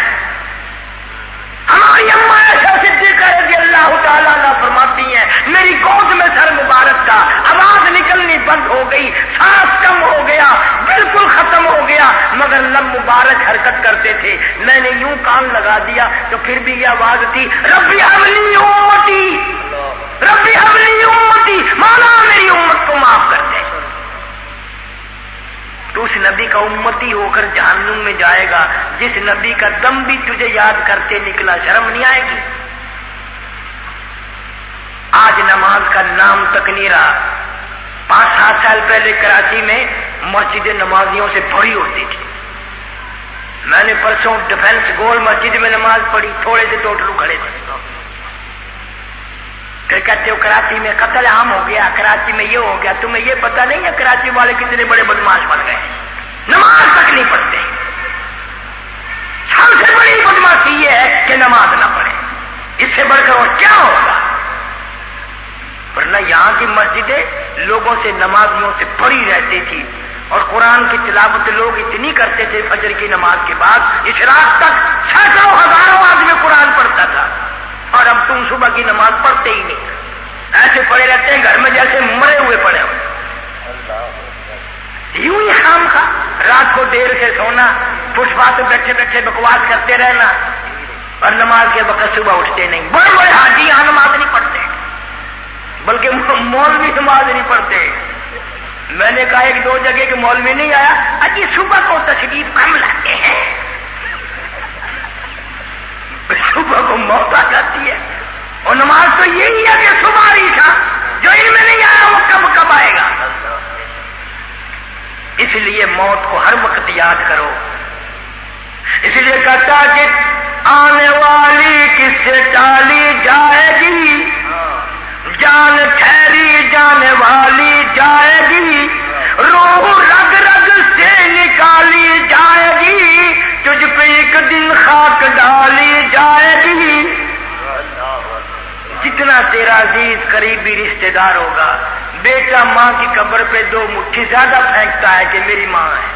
ہماری اماں عائشہ صدیقہ رضی اللہ تعالیٰ عنہ فرماتی ہیں میری گود میں سر مبارک تھا، آواز نکلنی بند ہو گئی، سانس کم ہو گیا، بالکل ختم ہو گیا، مگر لب مبارک حرکت کرتے تھے، میں نے یوں کان لگا دیا تو پھر بھی یہ آواز تھی ربی حبلی امتی، ربی حبلی امتی، مولا میری امت کو معاف کر دے۔ تو اس نبی کا امتی ہو کر جہنم میں جائے گا جس نبی کا دم بھی تجھے یاد کرتے نکلا، شرم نہیں آئے گی؟ آج نماز کا نام تک نہیں رہا۔ 5-7 سال پہلے کراچی میں مسجد نمازیوں سے بھری ہوتی تھی۔ میں نے پرسوں ڈیفنس گول مسجد میں نماز پڑھی، تھوڑے سے ٹوٹلو کھڑے تھے، پھر کہتے ہو کراچی میں قتل عام ہو گیا، کراچی میں یہ ہو گیا، تمہیں یہ پتہ نہیں ہے کراچی والے کتنے بڑے بدماش بن گئے، نماز تک نہیں پڑھتے۔ سب سے بڑی بدماشی یہ ہے کہ نماز نہ پڑھے، اس سے بڑھ کر اور کیا ہوگا؟ ورنہ یہاں کی مسجدیں لوگوں سے نمازیوں سے بھری رہتی تھی اور قرآن کی تلاوت لوگ اتنی کرتے تھے فجر کی نماز کے بعد اشراق تک سینکڑوں ہزاروں آدمی قرآن پڑھتا تھا، اور اب تم صبح کی نماز پڑھتے ہی نہیں، ایسے پڑے رہتے ہیں گھر میں جیسے مرے ہوئے پڑے ہوئے، یوں ہی خام خواہ رات کو دیر سے سونا، پشپا سے بیٹھے بیٹھے بکواس کرتے رہنا، اور نماز کے وقت صبح اٹھتے نہیں۔ بڑے بڑے حاجی یہاں نماز نہیں پڑھتے، بلکہ مولوی نماز نہیں پڑھتے۔ میں نے کہا ایک دو جگہ کہ مولوی نہیں آیا، اجی صبح کو تشریف کم لاتے ہیں، صبح کو موت آ جاتی ہے، اور نماز تو یہی ہے کہ صبح عیشا، جو ان میں نہیں آیا وہ کب کب آئے گا۔ اس لیے موت کو ہر وقت یاد کرو، اس لیے کہتا کہ آنے والی کس سے ٹالی جائے گی، جان ٹھہری جانے والی جائے گی، روح رگ رگ سے نکالی جائے گی، تجھ پہ ایک دن خاک ڈالی جائے گی۔ جتنا تیرا عزیز قریبی رشتہ دار ہوگا، بیٹا ماں کی قبر پہ 2 مٹھی زیادہ پھینکتا ہے کہ میری ماں ہے،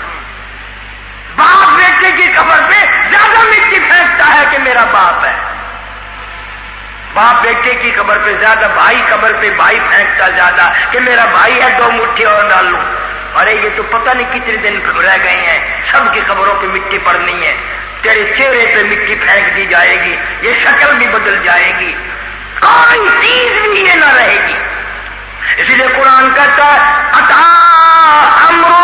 باپ بیٹے کی قبر پہ زیادہ مٹی پھینکتا ہے کہ میرا باپ ہے، باپ بیٹے کی قبر پہ زیادہ، بھائی قبر پہ بھائی پھینکتا زیادہ کہ میرا بھائی ہے 2 مٹھی اور ڈال لوں۔ ارے یہ تو پتہ نہیں کتنے دن رہ گئے ہیں، سب کی قبروں پہ مٹی پڑنی ہے، تیرے چہرے پہ مٹی پھینک دی جائے گی، یہ شکل بھی بدل جائے گی، کوئی چیز بھی یہ نہ رہے گی۔ اسی لیے قرآن کہتا ہے اتا امرہ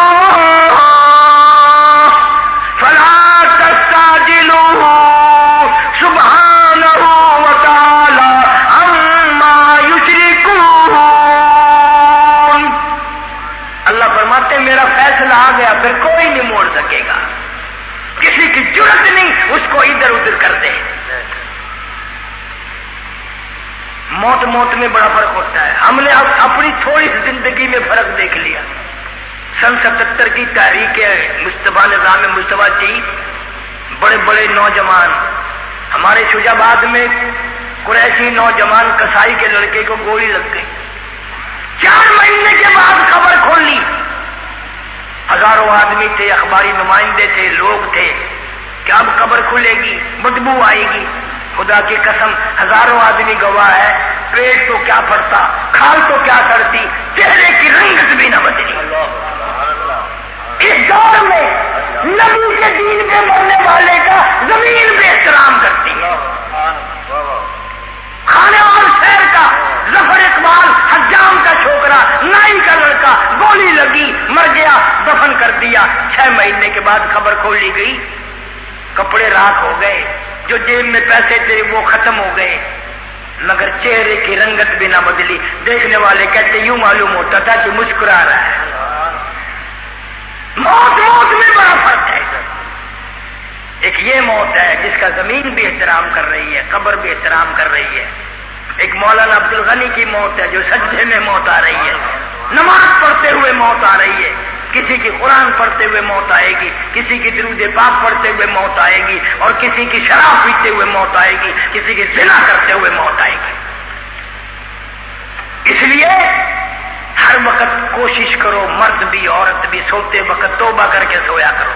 فلا تستعجلوہ سبحانہ وتعالی عما یشرکون۔ اللہ فرماتے ہیں میرا فیصلہ آ گیا، پھر کوئی نہیں موڑ سکے گا، کسی کی جرأت نہیں اس کو ادھر ادھر کر دے۔ موت میں بڑا فرق ہوتا ہے۔ ہم نے اپنی تھوڑی سی زندگی میں فرق دیکھ لیا۔ سن 77 کی تحریک مصطفیٰ نظام مصطفیٰ جی، بڑے بڑے نوجوان، ہمارے شجاع آباد میں قریشی نوجوان کسائی کے لڑکے کو گولی لگ گئی، 4 مہینے کے بعد خبر کھول لی، ہزاروں آدمی تھے، اخباری نمائندے تھے، لوگ تھے کہ اب قبر کھلے گی، بدبو آئے گی۔ خدا کی قسم ہزاروں آدمی گواہ ہے، پیٹ تو کیا پھٹتا، کھال تو کیا سڑتی، چہرے کی رنگت بھی نہ بدلی۔ اس دور میں نبی کے دین پہ مرنے والے کا زمین بے احترام کرتی ہے۔ کھانے اور شہر کا ظفر اقبال حجام کا چھوکرا، نائی کا لڑکا، گولی لگی مر گیا، دفن کر دیا، 6 مہینے کے بعد خبر کھولی گئی، کپڑے راکھ ہو گئے، جو جیب میں پیسے تھے وہ ختم ہو گئے، مگر چہرے کی رنگت بھی نہ بدلی۔ دیکھنے والے کہتے یوں معلوم ہوتا تھا کہ مسکرا رہا ہے۔ موت میں بڑا فرق ہے۔ ایک یہ موت ہے جس کا زمین بھی احترام کر رہی ہے، قبر بھی احترام کر رہی ہے۔ ایک مولانا عبد الغنی کی موت ہے جو سجدے میں موت آ رہی ہے، نماز پڑھتے ہوئے موت آ رہی ہے، کسی کی قرآن پڑھتے ہوئے موت آئے گی، کسی کی درود پاک پڑھتے ہوئے موت آئے گی، اور کسی کی شراب پیتے ہوئے موت آئے گی، کسی کی زنا کرتے ہوئے موت آئے گی۔ اس لیے ہر وقت کوشش کرو، مرد بھی عورت بھی، سوتے وقت توبہ کر کے سویا کرو۔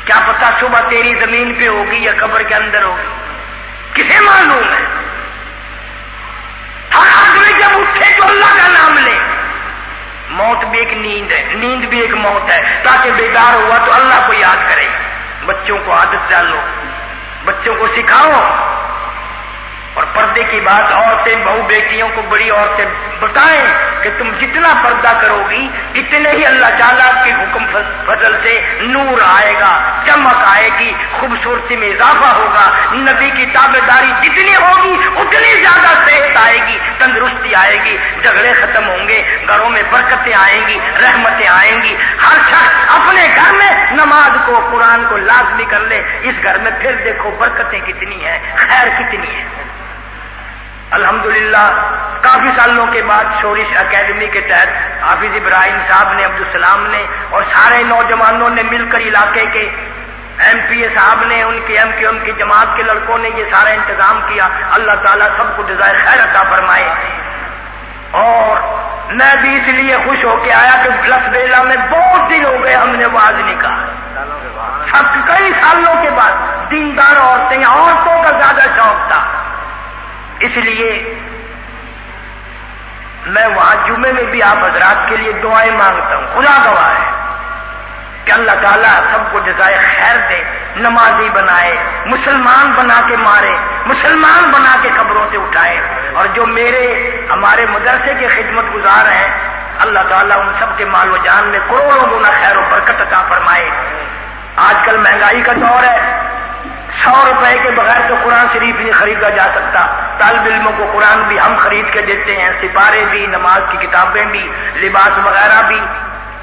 کیا پتا صبح تیری زمین پہ ہوگی یا قبر کے اندر ہوگی، کسے معلوم ہے۔ ہر آدمی جب اٹھے تو اللہ کا نام لے۔ موت بھی ایک نیند ہے، نیند بھی ایک موت ہے، تاکہ بیدار ہوا تو اللہ کو یاد کرے۔ بچوں کو عادت ڈالو، بچوں کو سکھاؤ، اور پردے کی بات عورتیں بہو بیٹیوں کو، بڑی عورتیں بتائیں کہ تم جتنا پردہ کرو گی اتنے ہی اللہ تعالیٰ کے حکم فضل سے نور آئے گا، چمک آئے گی، خوبصورتی میں اضافہ ہوگا۔ نبی کی تابعداری جتنی ہوگی اتنی زیادہ صحت آئے گی، تندرستی آئے گی، جھگڑے ختم ہوں گے، گھروں میں برکتیں آئیں گی، رحمتیں آئیں گی۔ ہر شخص اپنے گھر میں نماز کو، قرآن کو لازمی کر لے، اس گھر میں پھر دیکھو برکتیں کتنی ہیں، خیر کتنی ہے۔ الحمدللہ کافی سالوں کے بعد شورش اکیڈمی کے تحت حافظ ابراہیم صاحب نے، عبدالسلام نے اور سارے نوجوانوں نے مل کر علاقے کے ایم پی اے صاحب نے، ان کے ایم کی جماعت کے لڑکوں نے یہ سارا انتظام کیا۔ اللہ تعالیٰ سب کو جزائے خیر عطا فرمائے۔ اور میں بھی اس لیے خوش ہو کے آیا کہ لسبیلا میں بہت دن ہو گئے ہم نے واز نہیں کہا، اب کئی سالوں کے بعد دیندار عورتیں، عورتوں کا زیادہ شوق تھا، اس لیے میں وہاں جمعے میں بھی آپ حضرات کے لیے دعائیں مانگتا ہوں، خدا گواہ ہے کہ اللہ تعالیٰ سب کو جزائے خیر دے، نمازی بنائے، مسلمان بنا کے مارے، مسلمان بنا کے قبروں سے اٹھائے، اور جو ہمارے مدرسے کے خدمت گزار ہیں اللہ تعالیٰ ان سب کے مال و جان میں کروڑوں گنا خیر و برکت عطا فرمائے۔ آج کل مہنگائی کا دور ہے، 100 روپے کے بغیر تو قرآن شریف نہیں خریدا جا سکتا، طالب علموں کو قرآن بھی ہم خرید کے دیتے ہیں، سپارے بھی، نماز کی کتابیں بھی، لباس وغیرہ بھی۔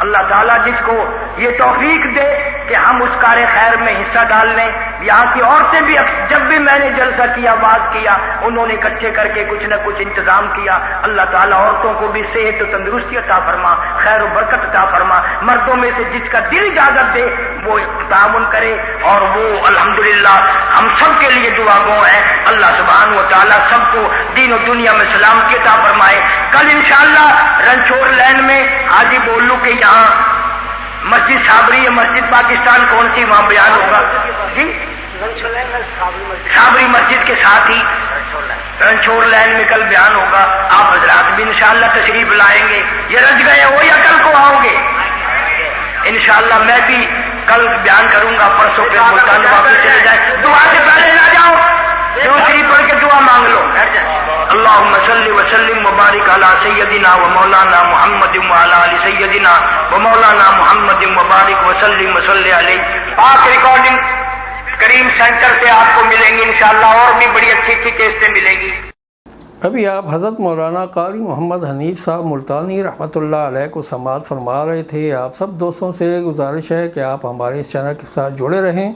اللہ تعالیٰ جس کو یہ توفیق دے کہ ہم اس کار خیر میں حصہ ڈال لیں۔ یہاں کی عورتیں بھی جب بھی میں نے جلسہ کیا، بات کیا، انہوں نے اکٹھے کر کے کچھ نہ کچھ انتظام کیا۔ اللہ تعالیٰ عورتوں کو بھی صحت و تندرستی عطا فرما، خیر و برکت عطا فرما۔ مردوں میں سے جس کا دل اجازت دے وہ تعاون کرے، اور وہ الحمدللہ ہم سب کے لیے دعا گو ہے۔ اللہ سبحانہ و تعالیٰ سب کو دین و دنیا میں سلامتی عطا فرمائے۔ کل انشاءاللہ رنچور لین میں حاجی بولو کے یہاں مسجد صابری ہے، مسجد پاکستان کون سی، وہاں بیان ہوگا جی، صابری مسجد کے ساتھ ہی رنچور لین میں کل بیان ہوگا۔ آپ حضرات بھی انشاءاللہ تشریف لائیں گے، یہ رج گئے ہو یا کل کو آؤ گے؟ انشاءاللہ میں بھی کل بیان کروں گا، پرسوں پہ ملتان واپس چلے جائیں۔ دعا سے پہلے نہ جاؤ، دوسری پڑھ کے دعا مانگ لو۔ اللہم صلی وسلم وبارک علی سیدنا و مولانا محمد وعلی آل سیدنا و مولانا محمد وبارک وسلم وصلی علیہ۔ پاک ریکارڈنگ کریم سینٹر سے آپ کو ملیں گی انشاءاللہ، اور بھی بڑی اچھی اچھی کیسٹیں ملیں گی۔ ابھی آپ حضرت مولانا قاری محمد حنیف صاحب ملتانی رحمۃ اللہ علیہ کو سماعت فرما رہے تھے۔ آپ سب دوستوں سے گزارش ہے کہ آپ ہمارے اس چینل کے ساتھ جڑے رہیں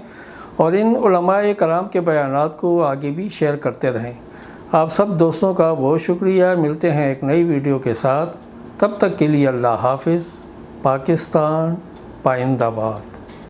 اور ان علماء کرام کے بیانات کو آگے بھی شیئر کرتے رہیں۔ آپ سب دوستوں کا بہت شکریہ۔ ملتے ہیں ایک نئی ویڈیو کے ساتھ، تب تک کے لیے اللہ حافظ۔ پاکستان پائندہ باد۔